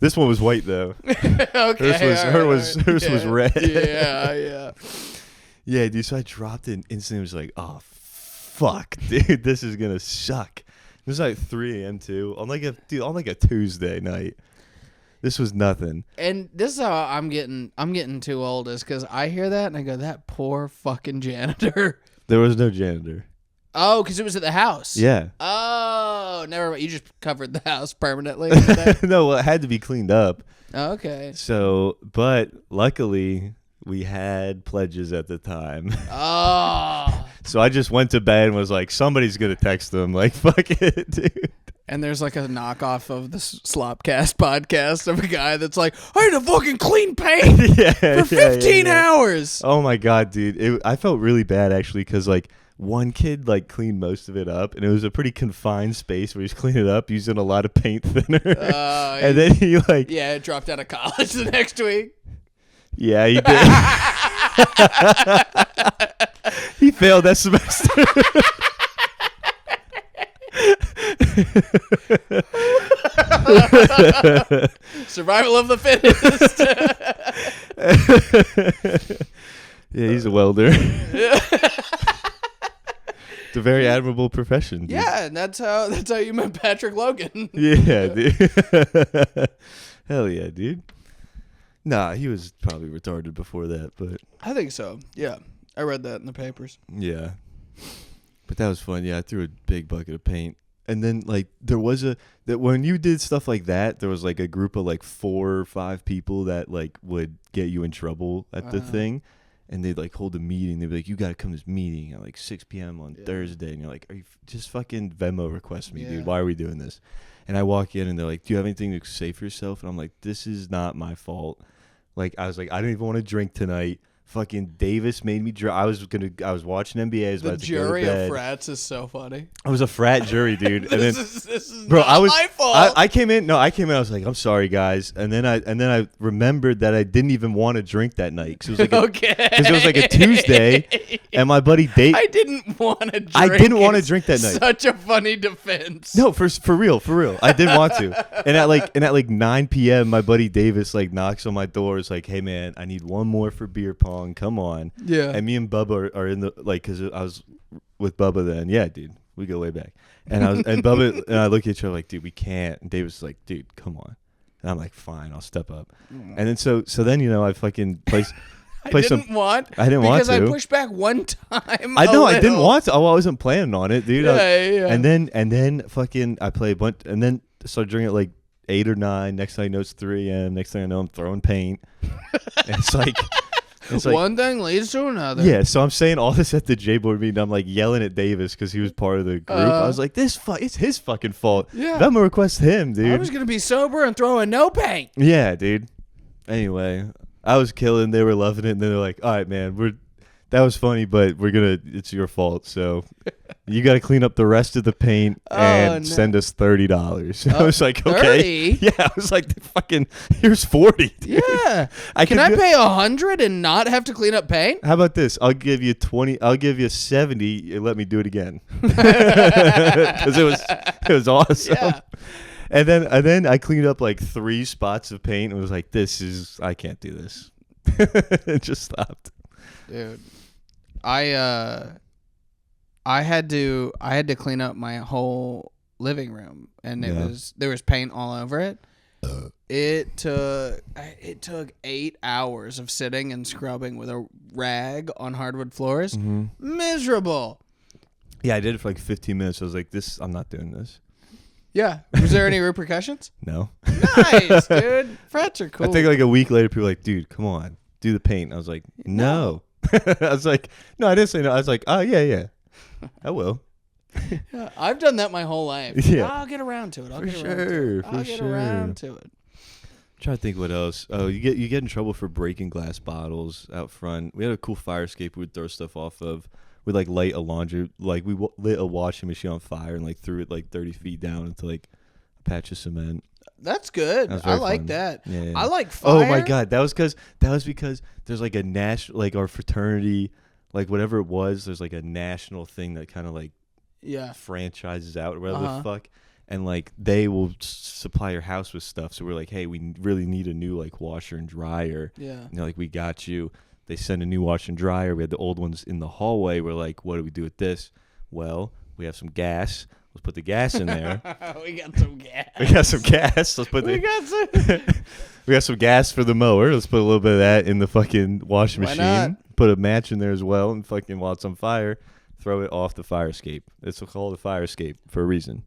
This one was white though. Okay. Hers was red. Yeah. Yeah, dude. So I dropped it and instantly was like, oh fuck, dude, this is gonna suck. It was like 3 a.m. too. On like a Tuesday night. This was nothing. And this is how I'm getting too old, is because I hear that and I go, that poor fucking janitor. There was no janitor. Oh, because it was at the house. Yeah. Oh, Oh, never mind. You just covered the house permanently. with that? No, well, it had to be cleaned up. Okay. So, but luckily we had pledges at the time. Oh. So I just went to bed and was like, somebody's going to text them. Like, fuck it, dude. And there's like a knockoff of the SlopCast podcast of a guy that's like, I had to fucking clean paint for 15 hours. Oh my God, dude. I felt really bad actually because like one kid like cleaned most of it up and it was a pretty confined space where he's cleaning it up using a lot of paint thinner. And then he like... Yeah, dropped out of college the next week. Yeah, he did. He failed that semester. Survival of the fittest. Yeah, he's a welder. It's a very admirable profession. Dude. Yeah, and that's how you met Patrick Logan. Yeah, dude. Hell yeah, dude. Nah, he was probably retarded before that, but I think so. Yeah, I read that in the papers. Yeah, but that was fun. Yeah, I threw a big bucket of paint. And then, like, there was that when you did stuff like that, there was, like, a group of, like, 4 or 5 people that, like, would get you in trouble at the thing. And they'd, like, hold a meeting. They'd be like, you got to come to this meeting at, like, 6 p.m. on Thursday. And you're like, are you just fucking Venmo request me, dude. Why are we doing this? And I walk in, and they're like, do you have anything to say for yourself? And I'm like, this is not my fault. Like, I was like, I don't even want to drink tonight. Fucking Davis made me drink. I was watching NBA. I was about to go to bed. The jury of frats is so funny. I was a frat jury, dude. And this is bro, not my fault. I came in. No, I came in. I was like, I'm sorry, guys. And then I remembered that I didn't even want to drink that night because it was like a Tuesday, and my buddy Dave. I didn't want to drink. I didn't want to drink that night. Such a funny defense. No, for real. I didn't want to. And at like 9 p.m., my buddy Davis like knocks on my door. It's like, hey man, I need one more for beer pong. Come on. Yeah. And me and Bubba are in the like because I was with Bubba then. Yeah, dude, we go way back. And Bubba and I look at each other like, dude, we can't. And Davis is like, dude, come on. And I'm like, fine, I'll step up. And then so then I fucking play I didn't want to because I pushed back one time. I know I didn't want to. Oh, I wasn't planning on it, dude. Yeah. And then fucking I play a bunch and then started drinking at like 8 or 9. Next thing I know it's 3 a.m. Next thing I know I'm throwing paint. And it's like one thing leads to another. Yeah, so I'm saying all this at the J-board meeting. I'm like yelling at Davis because he was part of the group. I was like, it's his fucking fault. Yeah. I'm gonna request him, dude. I was gonna be sober and throwing no paint. Yeah, dude. Anyway, I was killing. They were loving it. And then they're like, all right, man, that was funny, but it's your fault. So you got to clean up the rest of the paint and send us $30. I was like, okay. 30? Yeah, I was like, fucking, here's 40. Dude. Yeah. Can I pay 100 and not have to clean up paint? How about this? I'll give you 20. I'll give you 70 and let me do it again. Because it was awesome. Yeah. And then I cleaned up like 3 spots of paint and was like, I can't do this. It just stopped. Dude. I had to clean up my whole living room and there was paint all over it. It took 8 hours of sitting and scrubbing with a rag on hardwood floors. Mm-hmm. Miserable. Yeah, I did it for like 15 minutes. I was like, I'm not doing this. Yeah. Was there any repercussions? No. Nice, dude. Frats are cool. I think like a week later, people were like, dude, come on, do the paint. I was like, no. I was like, no, I didn't say no. I was like, oh, yeah, I will. Yeah, I've done that my whole life. Yeah. I'll get around to it. I'll get around to it. I'm trying to think what else. Oh, you get in trouble for breaking glass bottles out front. We had a cool fire escape we would throw stuff off of. We'd like light a laundry, like we lit a washing machine on fire and like threw it like 30 feet down into like a patch of cement. That's good. I like fun. That. Yeah. I like fire. Oh my God, that was because there's like a national, like our fraternity, like whatever it was. There's like a national thing that kind of like franchises out or whatever the fuck, and like they will supply your house with stuff. So we're like, hey, we really need a new like washer and dryer. Yeah. And they're like, we got you. They send a new washer and dryer. We had the old ones in the hallway. We're like, what do we do with this? Well, we have some gas. Let's put the gas in there. We got some gas. Let's put we got some gas for the mower. Let's put a little bit of that in the fucking washing machine. Not? Put a match in there as well, and fucking while it's on fire, throw it off the fire escape. It's called a fire escape for a reason.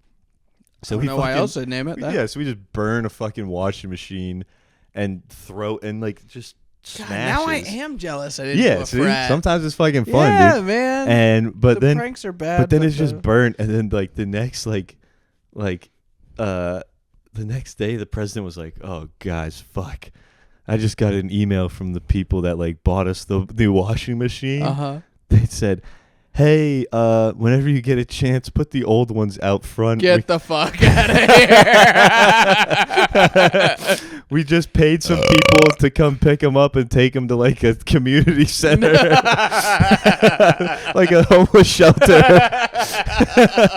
So I don't know why else I'd name it that. Yeah, so we just burn a fucking washing machine and throw and like just God, smashes. now I am jealous. I didn't do a see, frat. sometimes it's fucking fun, yeah, dude. man. And but the then pranks are bad. but then it's just burnt, and then like the next the next day the president was like, "Oh guys, fuck. I just got an email from the people that like bought us the new washing machine." Uh-huh. They said, "Hey, whenever you get a chance, put the old ones out front. Get the fuck out of here." We just paid some people to come pick them up and take them to like a community center, like a homeless shelter.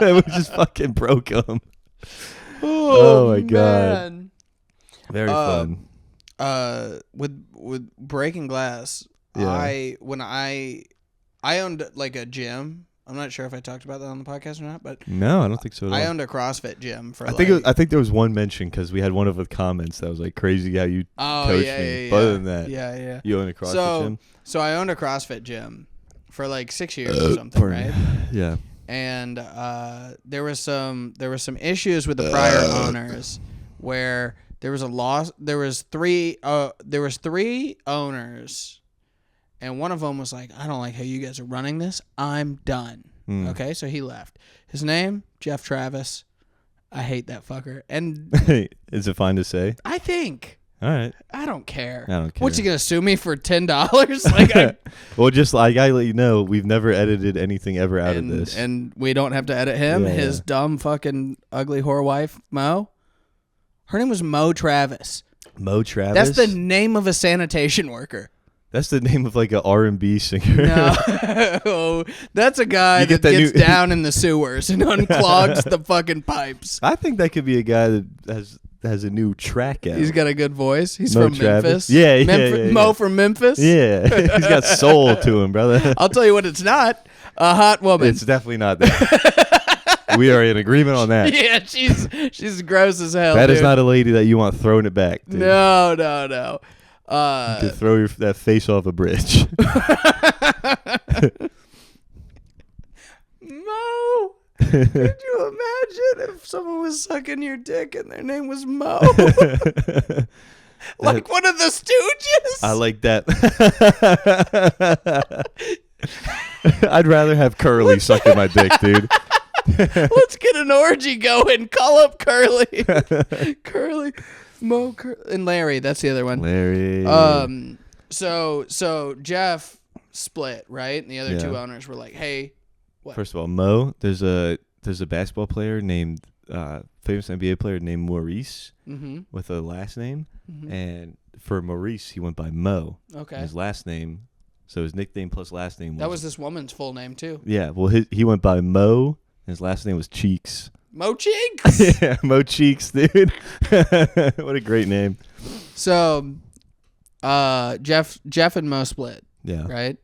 We just fucking broke them. Oh my god, man. Very fun. With breaking glass, Yeah. I owned like a gym. I'm not sure if I talked about that on the podcast or not, but No, I don't think so at all. I owned a CrossFit gym for. I think there was one mention because we had one of the comments that was like crazy how you coached me. Yeah. But other than that, yeah. you own a CrossFit gym. So I owned a CrossFit gym for like 6 years or something, right? Yeah. And there was some issues with the prior owners where there was a loss. There was three owners. And one of them was like, "I don't like how you guys are running this. I'm done." Okay, so he left. His name, Jeff Travis. I hate that fucker. And is it fine to say? I think. All right. I don't care. I don't care. What's he gonna sue me for $10? Like, well, just like I let you know, we've never edited anything ever out of this, and we don't have to edit him. Yeah, His dumb fucking ugly whore wife, Mo. Her name was Mo Travis. Mo Travis. That's the name of a sanitation worker. That's the name of like an R&B singer. No, that's a guy that gets down in the sewers and unclogs the fucking pipes. I think that could be a guy that has a new track out. He's got a good voice. He's Mo from Travis. Memphis. Yeah. Mo from Memphis. Yeah, he's got soul to him, brother. I'll tell you what, it's not a hot woman. It's definitely not that. We are in agreement on that. Yeah, she's gross as hell. That is not a lady that you want throwing it back, dude. No. You could throw that face off a bridge. Mo, could you imagine if someone was sucking your dick and their name was Mo? Like one of the Stooges? I like that. I'd rather have Curly sucking my dick, dude. Let's get an orgy going. Call up Curly. Curly. Mo and Larry, that's the other one. Larry. So Jeff split, right? And the other two owners were like, "Hey, what?" First of all, Mo, there's a basketball player named famous NBA player named Maurice with a last name, and for Maurice he went by Mo. Okay. His last name, so his nickname plus last name was this woman's full name too. Yeah, well he went by Mo. And his last name was Cheeks. Mo Cheeks? Yeah, Mo Cheeks, dude. What a great name. So, Jeff and Mo split. Yeah. Right?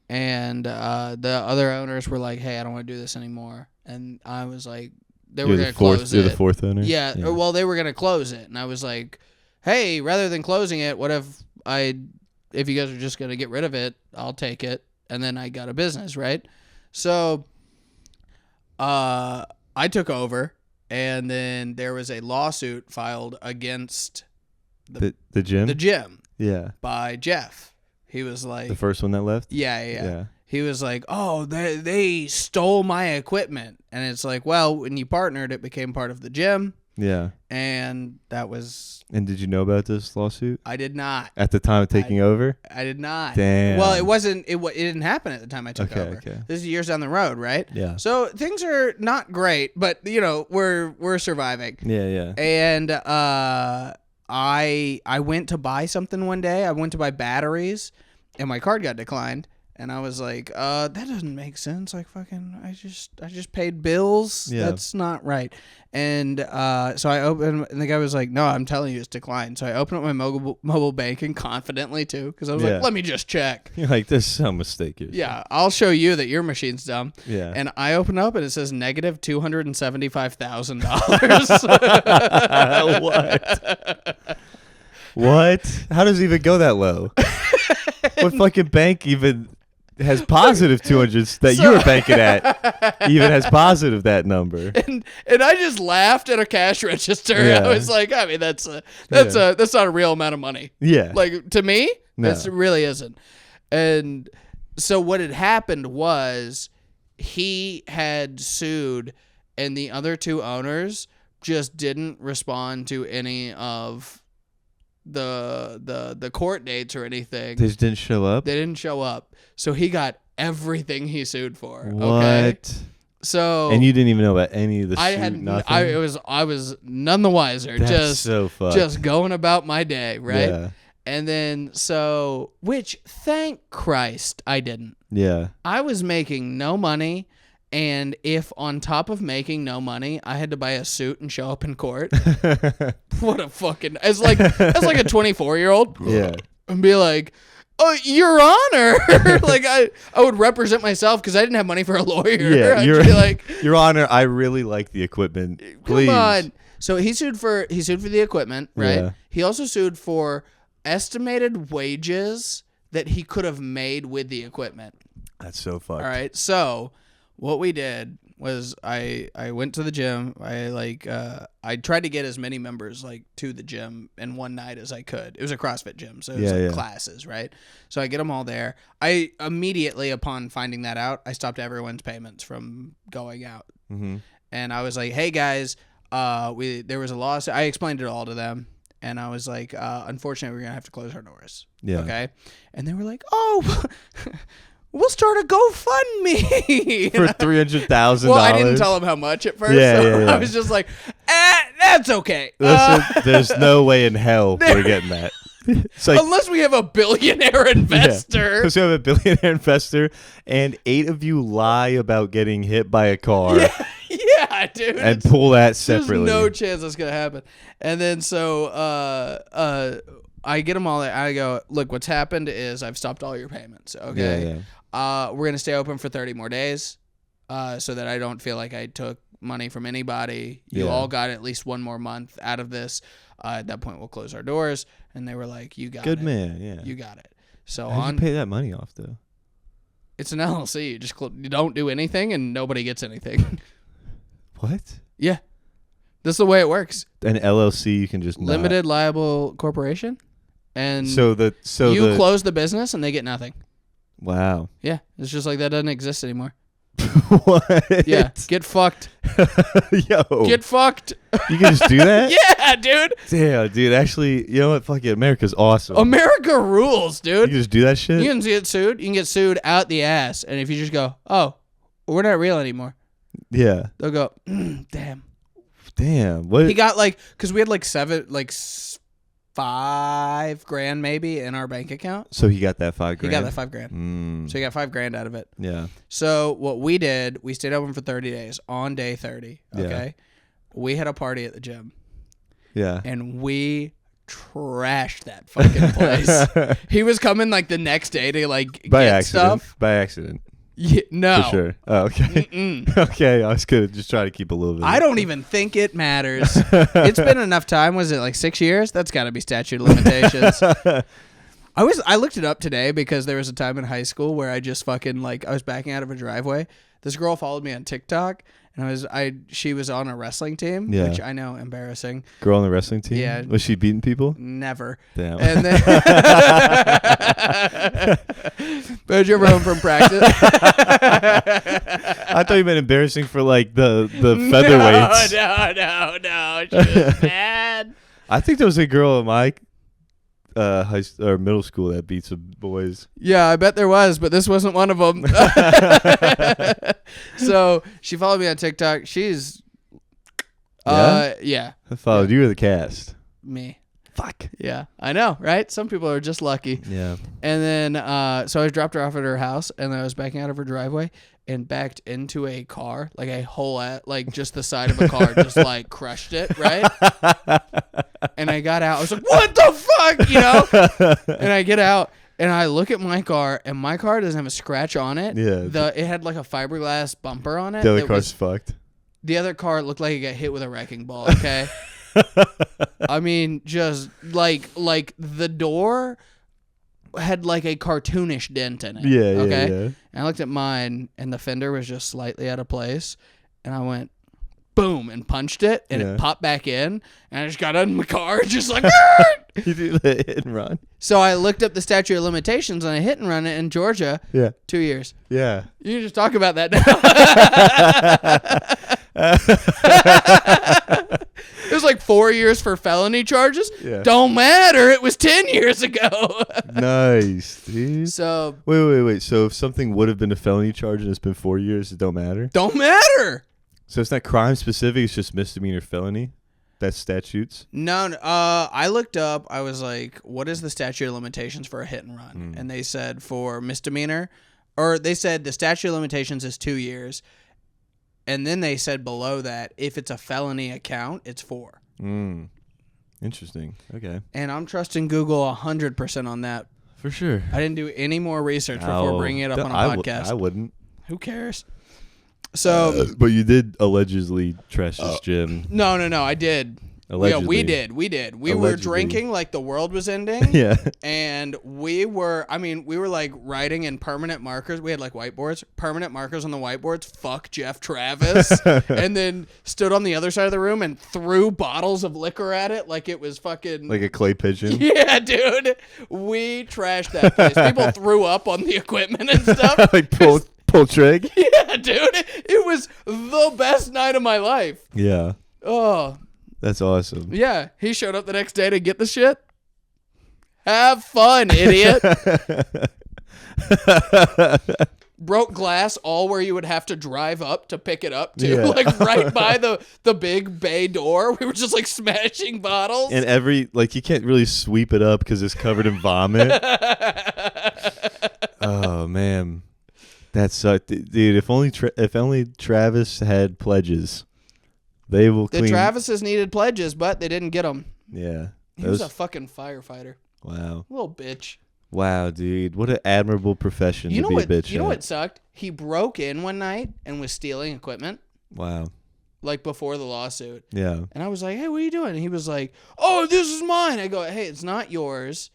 And the other owners were like, "Hey, I don't want to do this anymore." And I was like, they were going to close it. You're the fourth owner? Yeah. Well, they were going to close it. And I was like, "Hey, rather than closing it, what if you guys are just going to get rid of it, I'll take it." And then I got a business, right? So, I took over, and then there was a lawsuit filed against the gym? The gym. Yeah. By Jeff. He was like... The first one that left? Yeah. He was like, "Oh, they stole my equipment." And it's like, well, when you partnered, it became part of the gym. Yeah. And that was... And did you know about this lawsuit? I did not. At the time of taking over? I did not. Damn. Well, it didn't happen at the time I took over. Okay. This is years down the road, right? Yeah. So things are not great, but we're surviving. Yeah. And I went to buy something one day. I went to buy batteries, and my card got declined. And I was like, that doesn't make sense. Like, fucking, I just paid bills. Yeah. That's not right. And so I opened, and the guy was like, "No, I'm telling you, it's declined." So I opened up my mobile banking confidently too, because I was like, "Let me just check." You're like, this is some mistake. Yeah, I'll show you that your machine's dumb. Yeah. And I open up, and it says negative $275,000. What? How does it even go that low? What fucking bank even has positive 200s that you were banking at. Even has positive that number. And I just laughed at a cash register. Yeah. I was like, I mean, that's not a real amount of money. Yeah. Like, to me, No. it really isn't. And so what had happened was he had sued, and the other two owners just didn't respond to any of the court dates or anything. They just didn't show up? They didn't show up. So he got everything he sued for. What? Okay? So and you didn't even know about any of the suit, nothing? I was none the wiser. That's so fucked. Just going about my day, right? Yeah. And then which thank Christ I didn't. Yeah. I was making no money, and if on top of making no money, I had to buy a suit and show up in court, what a fucking as like a 24-year-old, Yeah, and be like, "Oh, Your Honor," like I would represent myself because I didn't have money for a lawyer. Yeah, I'd be like, Your Honor, I really like the equipment. Please. Come on. So he sued for the equipment, right? Yeah. He also sued for estimated wages that he could have made with the equipment. That's so fucked. All right. So what we did was I went to the gym. I tried to get as many members like to the gym in one night as I could. It was a CrossFit gym, so it was classes, right? So I get them all there. I immediately upon finding that out, I stopped everyone's payments from going out. Mm-hmm. And I was like, "Hey guys, there was a lawsuit." I explained it all to them. And I was like, unfortunately, we're going to have to close our doors. Yeah. Okay. And they were like, "Oh, we'll start a GoFundMe." For $300,000. Well, I didn't tell them how much at first. Yeah, so yeah. I was just like, that's okay. Listen, there's no way in hell we're getting that. It's like, unless we have a billionaire investor. Because we have a billionaire investor, and 8 of you lie about getting hit by a car. Yeah, dude. And pull that separately. There's no chance that's going to happen. And then so I get them all there. I go, "Look, what's happened is I've stopped all your payments, okay? Yeah. We're going to stay open for 30 more days so that I don't feel like I took money from anybody. You all got at least one more month out of this. At that point, we'll close our doors." And they were like, "You got it. Good man, yeah. You got it." So How'd you pay that money off, though? It's an LLC. You just you don't do anything and nobody gets anything. What? Yeah. That's the way it works. An LLC, you can just limited liable corporation, and you close the business and they get nothing. Wow. Yeah, it's just like that doesn't exist anymore. What? Yeah, get fucked. Yo, get fucked. You can just do that? Yeah, dude. Damn, dude. Actually, you know what? Fuck it. America's awesome. America rules, dude. You can just do that shit? You can get sued. You can get sued out the ass, and if you just go, "Oh, we're not real anymore," yeah, they'll go, "Damn." What? He got because we had $5,000 maybe in our bank account. So he got that $5,000. He got that $5,000. So he got $5,000 out of it. Yeah. So what we did, we stayed open for 30 days. On day 30, okay, we had a party at the gym. Yeah. And we trashed that fucking place. He was coming the next day to get stuff. By accident. Yeah, no. For sure. Oh, okay. Okay, I was gonna just try to keep a little bit. I don't even think it matters. It's been enough time. Was it 6 years? That's got to be statute of limitations. I looked it up today because there was a time in high school where I just fucking I was backing out of a driveway. This girl followed me on TikTok, and she was on a wrestling team, which I know, embarrassing. Girl on the wrestling team? Yeah. Was she beating people? Never. Damn. And then but you ever home from practice? I thought you meant embarrassing for the featherweights. No. She was mad. I think there was a girl in my high or middle school that beat some boys. Yeah, I bet there was, but this wasn't one of them. So she followed me on TikTok. She's yeah. I followed you or the cast. Me. Fuck. Yeah, I know, right? Some people are just lucky. Yeah. And then so I dropped her off at her house, and then I was backing out of her driveway and backed into a car, a whole just the side of a car, just crushed it, right? And I got out. I was like, "What the fuck?" And I get out and I look at my car, and my car doesn't have a scratch on it. Yeah. It had a fiberglass bumper on it. The other car's fucked. The other car looked like it got hit with a wrecking ball. Okay. I mean, just the door had like a cartoonish dent in it. Yeah, okay? yeah. And I looked at mine, and the fender was just slightly out of place, and I went, boom, and punched it, and it popped back in, and I just got in my car, just like, You do the hit and run. So I looked up the statute of limitations, and I hit and run it in Georgia. Yeah. 2 years. Yeah. You can just talk about that now. It was like 4 years for felony charges. Yeah. Don't matter. It was 10 years ago. Nice, dude. So Wait. So if something would have been a felony charge and it's been 4 years, it don't matter? don't matter. So it's not crime specific, it's just misdemeanor felony? That's statutes? No, I looked up. I was like, what is the statute of limitations for a hit and run? And they said for misdemeanor, or they said the statute of limitations is 2 years. And then they said below that, if it's a felony account, it's 4. Interesting. Okay. And I'm trusting Google 100% on that. For sure. I didn't do any more research before bringing it up on a podcast. I wouldn't. Who cares? So, but you did allegedly trash this gym. no, I did. Allegedly. Yeah, we did. We were drinking like the world was ending. Yeah. And we were like writing in permanent markers. We had like whiteboards, permanent markers on the whiteboards. Fuck Jeff Travis. And then stood on the other side of the room and threw bottles of liquor at it like it was fucking. Like a clay pigeon? Yeah, dude. We trashed that place. People threw up on the equipment and stuff. Like pull trig? Yeah, dude. It was the best night of my life. Yeah. Oh. That's awesome. Yeah, he showed up the next day to get the shit. Have fun, idiot. Broke glass all where you would have to drive up to pick it up, too. Yeah. Like right by the big bay door. We were just like smashing bottles. And you can't really sweep it up because it's covered in vomit. Oh, man. That sucked. Dude, if only Travis had pledges. They will clean. The Travises needed pledges, but they didn't get them. Yeah. He was a fucking firefighter. Wow. Little bitch. Wow, dude. What an admirable profession to be a bitch You know what sucked? He broke in one night and was stealing equipment. Wow. Like before the lawsuit. Yeah. And I was like, hey, what are you doing? And he was like, oh, this is mine. I go, hey, it's not yours.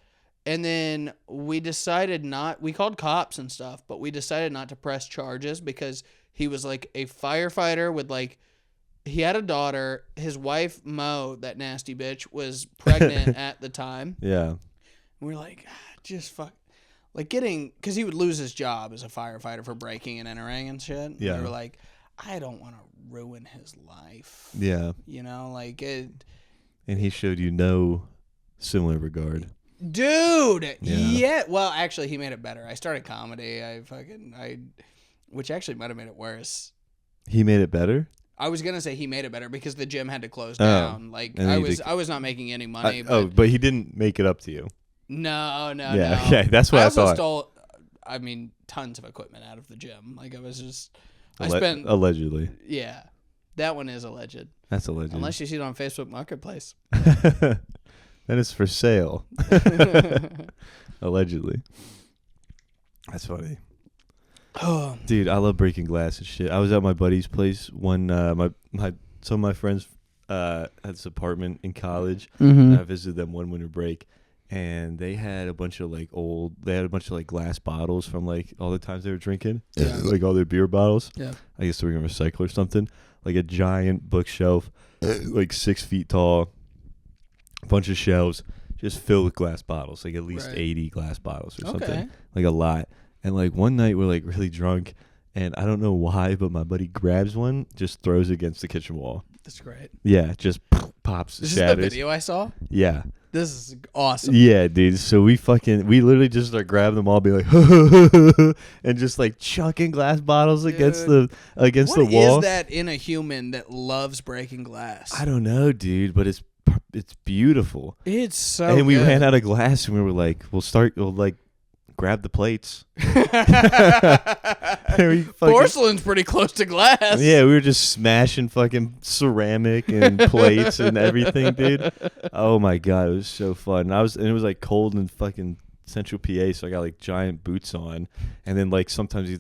And then we decided we called cops and stuff, but we decided not to press charges because he was like a firefighter with like, he had a daughter. His wife, Mo, that nasty bitch, was pregnant at the time. Yeah. And we're like, just fuck. Like because he would lose his job as a firefighter for breaking and entering and shit. Yeah. And we were like, I don't want to ruin his life. Yeah. You know, like it. And he showed you no similar regard. Dude. Yeah. Well, actually, he made it better. I started comedy. Which actually might have made it worse. He made it better? I was gonna say he made it better because the gym had to close down. Like I was not making any money. But he didn't make it up to you. No. Yeah, okay, that's what I also thought. stole, tons of equipment out of the gym. Like I spent allegedly. Yeah, that one is alleged. That's alleged. Unless you see it on Facebook Marketplace. That is for sale. Allegedly. That's funny. Oh, dude, I love breaking glass and shit. I was at my buddy's place when some of my friends had this apartment in college. And I visited them one winter break, and they had a bunch of glass bottles from like all the times they were drinking, like all their beer bottles. Yeah, I guess they were gonna recycle or something. Like a giant bookshelf, like 6 feet tall, a bunch of shelves just filled with glass bottles, like at least 80 glass bottles or something, like a lot. And like one night we're like really drunk, and I don't know why, but my buddy grabs one, just throws it against the kitchen wall. That's great. Yeah, just pops, this shatters. Is the video I saw? Yeah. This is awesome. Yeah, dude. So we literally just like grab them all, be like, and just like chucking glass bottles against the wall. What is that in a human that loves breaking glass? I don't know, dude, but it's beautiful. It's so. And we good. ran out of glass, and we were like, we'll grab the plates. Porcelain's pretty close to glass. Yeah, we were just smashing fucking ceramic and plates and everything, dude. Oh my god, it was so fun. And it was like cold in fucking Central PA, so I got like giant boots on. And then like sometimes you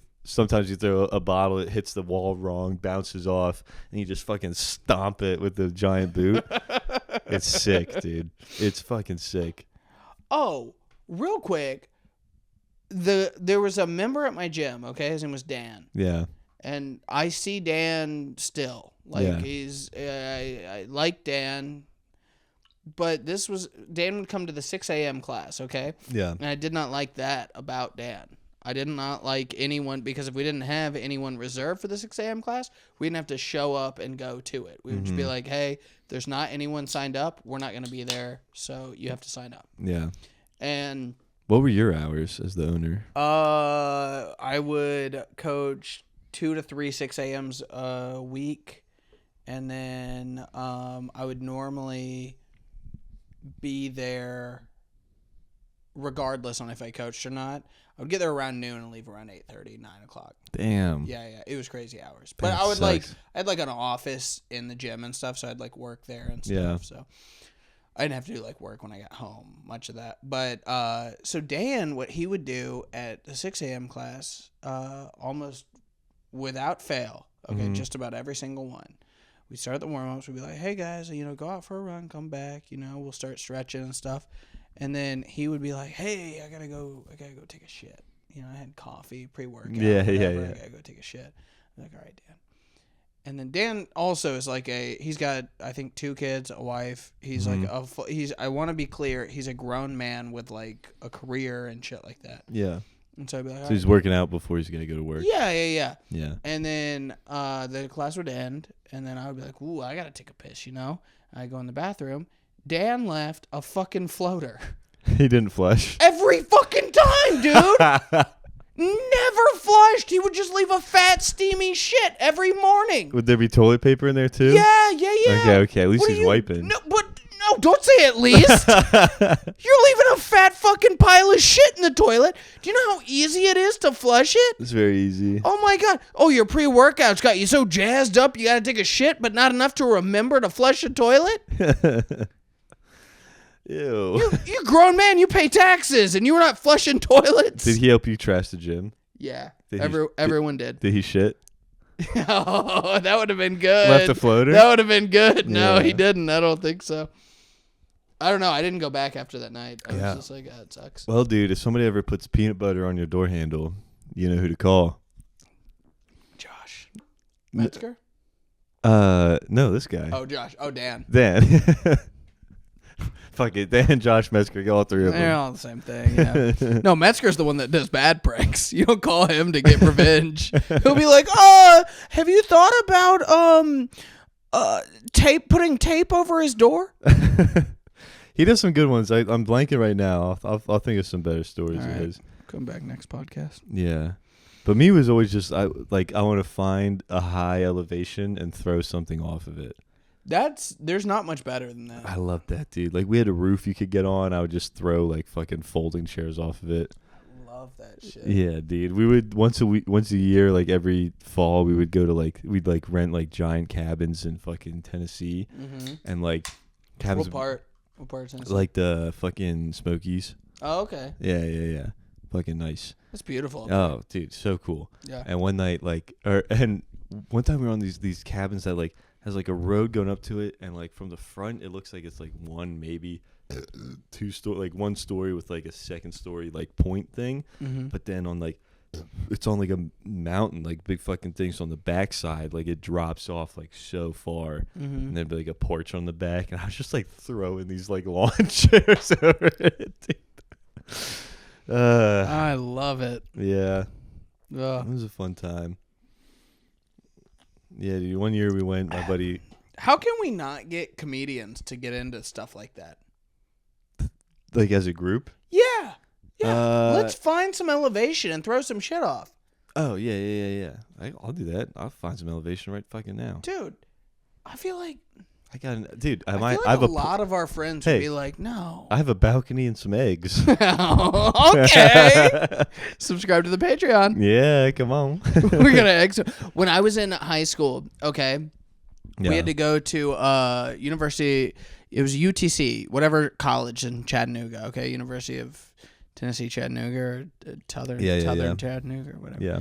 throw a bottle, it hits the wall wrong, bounces off, and you just fucking stomp it with the giant boot. It's sick, dude. It's fucking sick. Oh, real quick. there was a member at my gym, okay? His name was Dan. Yeah. And I see Dan still. Like, I like Dan. But Dan would come to the 6 a.m. class, okay? Yeah. And I did not like that about Dan. I did not like anyone, because if we didn't have anyone reserved for the 6 a.m. class, we didn't have to show up and go to it. We would just be like, hey, if there's not anyone signed up, we're not going to be there, so you have to sign up. Yeah. And what were your hours as the owner? I would coach 2 to 3 6 a.m.s a week, and then I would normally be there regardless on if I coached or not. I would get there around noon and leave around 8:30, 9 o'clock. Damn. Yeah, it was crazy hours. But I would I had like an office in the gym and stuff, so I'd like work there and stuff. Yeah. So I didn't have to do like work when I got home, much of that. But so Dan, what he would do at the 6 a.m. class, almost without fail, okay, just about every single one, we'd start the warm-ups. We'd be like, hey guys, go out for a run, come back, we'll start stretching and stuff. And then he would be like, hey, I gotta go take a shit. I had coffee, pre-workout. Yeah. I gotta go take a shit. I'm like, all right, Dan. And then Dan also is like he's got, I think, 2 kids, a wife. He's like I want to be clear, he's a grown man with like a career and shit like that. Yeah. And so I'd be like, so he's working out before he's gonna go to work. Yeah. Yeah. And then the class would end, and then I would be like, ooh, I gotta take a piss, I go in the bathroom. Dan left a fucking floater. He didn't flush. Every fucking time, dude. Never flushed. He would just leave a fat, steamy shit every morning. Would there be toilet paper in there too? Yeah. Okay. At least he's wiping. No, don't say at least. You're leaving a fat fucking pile of shit in the toilet. Do you know how easy it is to flush it? It's very easy. Oh my God. Oh, your pre-workout's got you so jazzed up you gotta take a shit, but not enough to remember to flush a toilet? Ew. You're a grown man. You pay taxes, and you were not flushing toilets. Did he help you trash the gym? Yeah. Everyone did. Did he shit? Oh, that would have been good. Left a floater? That would have been good. No, Yeah. he didn't. I don't think so. I don't know. I didn't go back after that night. I was just like, it sucks. Well, dude, if somebody ever puts peanut butter on your door handle, you know who to call. Josh. Metzger? No, this guy. Oh, Josh. Oh, Dan. Fuck it. Dan, Josh, Metzger, all 3 of them. They're all the same thing, yeah. No, Metzger's the one that does bad pranks. You don't call him to get revenge. He'll be like, have you thought about putting tape over his door? He does some good ones. I'm blanking right now. I'll think of some better stories of his. Come back next podcast. Yeah. But me was always just, I want to find a high elevation and throw something off of it. There's not much better than that. I love that, dude. Like, we had a roof you could get on. I would just throw like fucking folding chairs off of it. I love that shit. Yeah, dude. We would once a year, like every fall, we would go to we'd rent like giant cabins in fucking Tennessee, and like cabins. What part of Tennessee? Like the fucking Smokies. Oh, okay. Yeah. Fucking nice. That's beautiful. Oh, dude, so cool. Yeah. And one night, one time we were on these cabins that like has like a road going up to it, and like from the front it looks like it's like one, maybe 2 story, like 1 story with like a 2nd story like point thing, but then on like it's on like a mountain, like big fucking things on the backside, like it drops off like so far, and there'd be like a porch on the back, and I was just like throwing these like lawn chairs over it. I love it. Yeah. It was a fun time. Yeah, dude. One year we went, my buddy. How can we not get comedians to get into stuff like that? Like as a group? Yeah. Let's find some elevation and throw some shit off. Oh, yeah. I'll do that. I'll find some elevation right fucking now. Dude, I feel like... I have a lot of our friends would be like, no. I have a balcony and some eggs. Okay. Subscribe to the Patreon. Yeah, come on. We're going to eggs. When I was in high school, okay, we had to go to university. It was UTC, whatever college in Chattanooga, okay? University of Tennessee, Chattanooga, or Southern Chattanooga, or whatever. Yeah.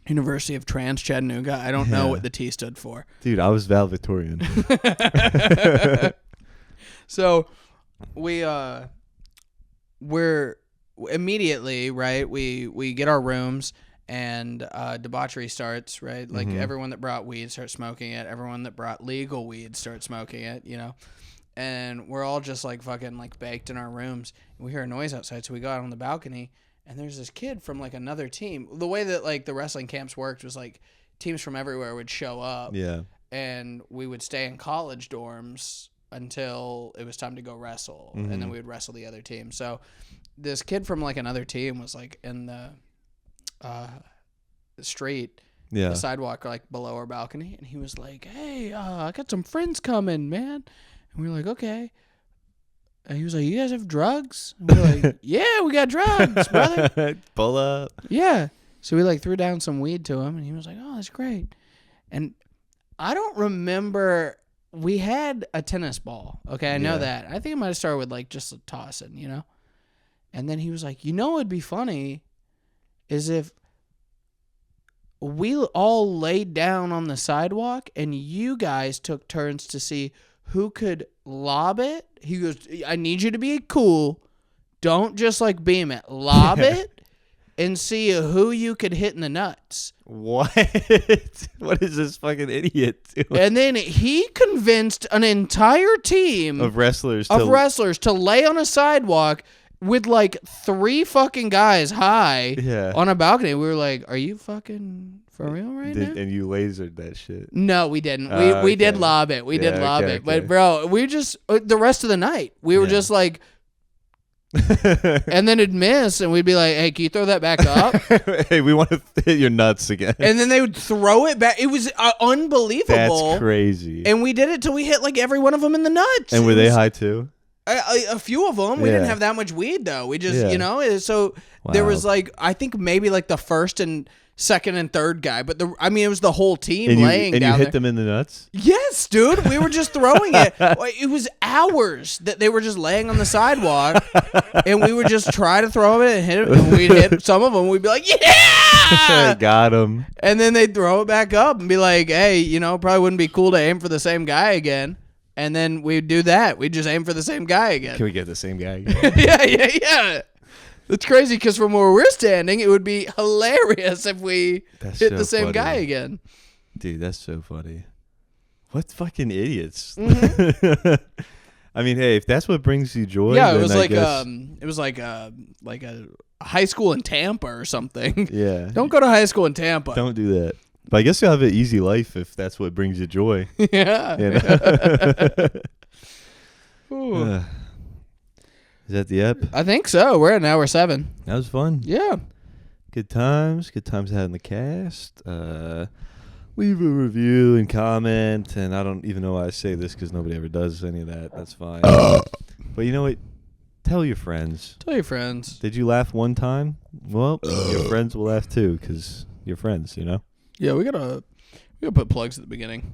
University of Trans Chattanooga. I don't know what the T stood for. Dude, I was valedictorian. So we immediately, right, we get our rooms and debauchery starts, right? Like everyone that brought weed starts smoking it. Everyone that brought legal weed starts smoking it, you know? And we're all just like fucking like baked in our rooms. And we hear a noise outside, so we go out on the balcony, and there's this kid from like another team. The way that like the wrestling camps worked was like teams from everywhere would show up. Yeah. And we would stay in college dorms until it was time to go wrestle, and then we would wrestle the other team. So this kid from like another team was like in the street, the sidewalk, like below our balcony, and he was like, "Hey, I got some friends coming, man." And we were like, "Okay." And he was like, "You guys have drugs?" And we were like, "Yeah, we got drugs, brother." Pull up. Yeah. So we like threw down some weed to him, and he was like, "Oh, that's great." And I don't remember. We had a tennis ball. Okay, I know that. I think it might have started with like just tossing, you know? And then he was like, "You know what would be funny is if we all laid down on the sidewalk and you guys took turns to see who could lob it." He goes, "I need you to be cool. Don't just like beam it. Lob it and see who you could hit in the nuts." What? What is this fucking idiot doing? And then he convinced an entire team of wrestlers to lay on a sidewalk with like 3 fucking guys high on a balcony. We were like, "Are you fucking for real right now?" And you lasered that shit. No, we didn't. We did lob it. We did lob it. But bro, we just the rest of the night we were just like. And then it'd miss, and we'd be like, "Hey, can you throw that back up?" Hey, we want to hit your nuts again. And then they would throw it back. It was unbelievable. That's crazy. And we did it till we hit like every one of them in the nuts. And were they high too? A few of them. We didn't have that much weed though. We just, you know, so there was like, I think maybe like the first and second and third guy, but it was the whole team laying down. And you hit there. them in the nuts? Yes, dude. We were just throwing it. It was hours that they were just laying on the sidewalk, and we would just try to throw it and hit it. And we'd hit some of them. We'd be like, "Yeah, got them." And then they'd throw it back up and be like, "Hey, you know, probably wouldn't be cool to aim for the same guy again." And then we'd do that. We'd just aim for the same guy again. Can we get the same guy again? Yeah. It's crazy because from where we're standing, it would be hilarious if we hit the same guy again. Dude, that's so funny. What fucking idiots. I mean, hey, if that's what brings you joy, yeah, then it was like a high school in Tampa or something. Yeah. Don't go to high school in Tampa. Don't do that. But I guess you'll have an easy life if that's what brings you joy. Yeah. You know? Is that the ep? I think so. We're at an hour 7. That was fun. Yeah. Good times. Good times having the cast. Leave a review and comment. And I don't even know why I say this because nobody ever does any of that. That's fine. But you know what? Tell your friends. Tell your friends. Did you laugh one time? Well, your friends will laugh too because you're friends, you know? Yeah, we gotta put plugs at the beginning.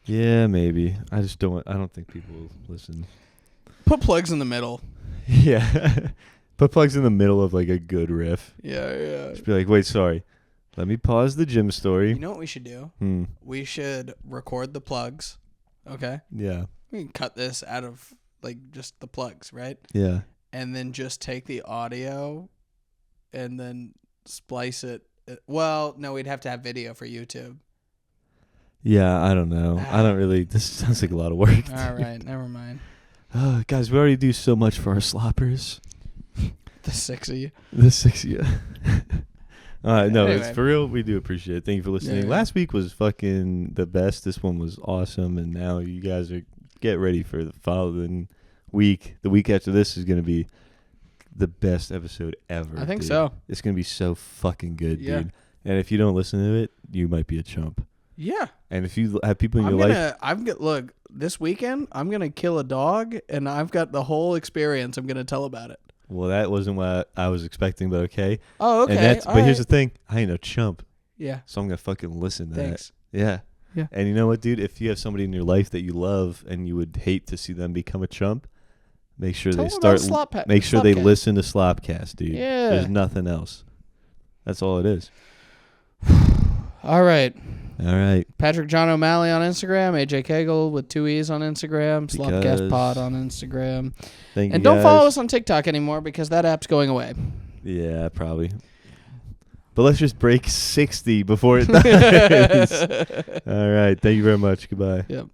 Yeah, maybe. I don't think people will listen. Put plugs in the middle. Yeah. Put plugs in the middle of like a good riff. Yeah. Just be like, "Wait, sorry. Let me pause the gym story." You know what we should do? We should record the plugs. Okay? Yeah. We can cut this out of like just the plugs, right? Yeah. And then just take the audio and then splice it. Well, no, we'd have to have video for YouTube. Yeah, I don't know. I don't really. This sounds like a lot of work. All right, never mind. Guys, we already do so much for our sloppers. The 6 of you. The 6 of you. All right, no, Anyway. it's for real. We do appreciate it. Thank you for listening. Yeah. Last week was fucking the best. This one was awesome, and now you guys get ready for the following week. The week after this is going to be the best episode ever. I think dude. so. It's going to be so fucking good, Yeah. dude. And if you don't listen to it, you might be a chump. Yeah. And if you have people in your life... Look, this weekend, I'm going to kill a dog, and I've got the whole experience. I'm going to tell about it. Well, that wasn't what I was expecting, but okay. Oh, okay. And but here's the thing. I ain't no chump. Yeah. So I'm going to fucking listen to Thanks. that. Yeah. Yeah. And you know what, dude? If you have somebody in your life that you love and you would hate to see them become a chump, make sure Tell they them start. about Make sure they SlopCast. listen to SlopCast, dude. Yeah. There's nothing else. That's all it is. All right. All right. Patrick John O'Malley on Instagram. AJ Kegel with 2 E's on Instagram. SlopCast Pod on Instagram. Thank you. And don't follow us on TikTok anymore because that app's going away. Yeah, probably. But let's just break 60 before it dies. All right. Thank you very much. Goodbye. Yep.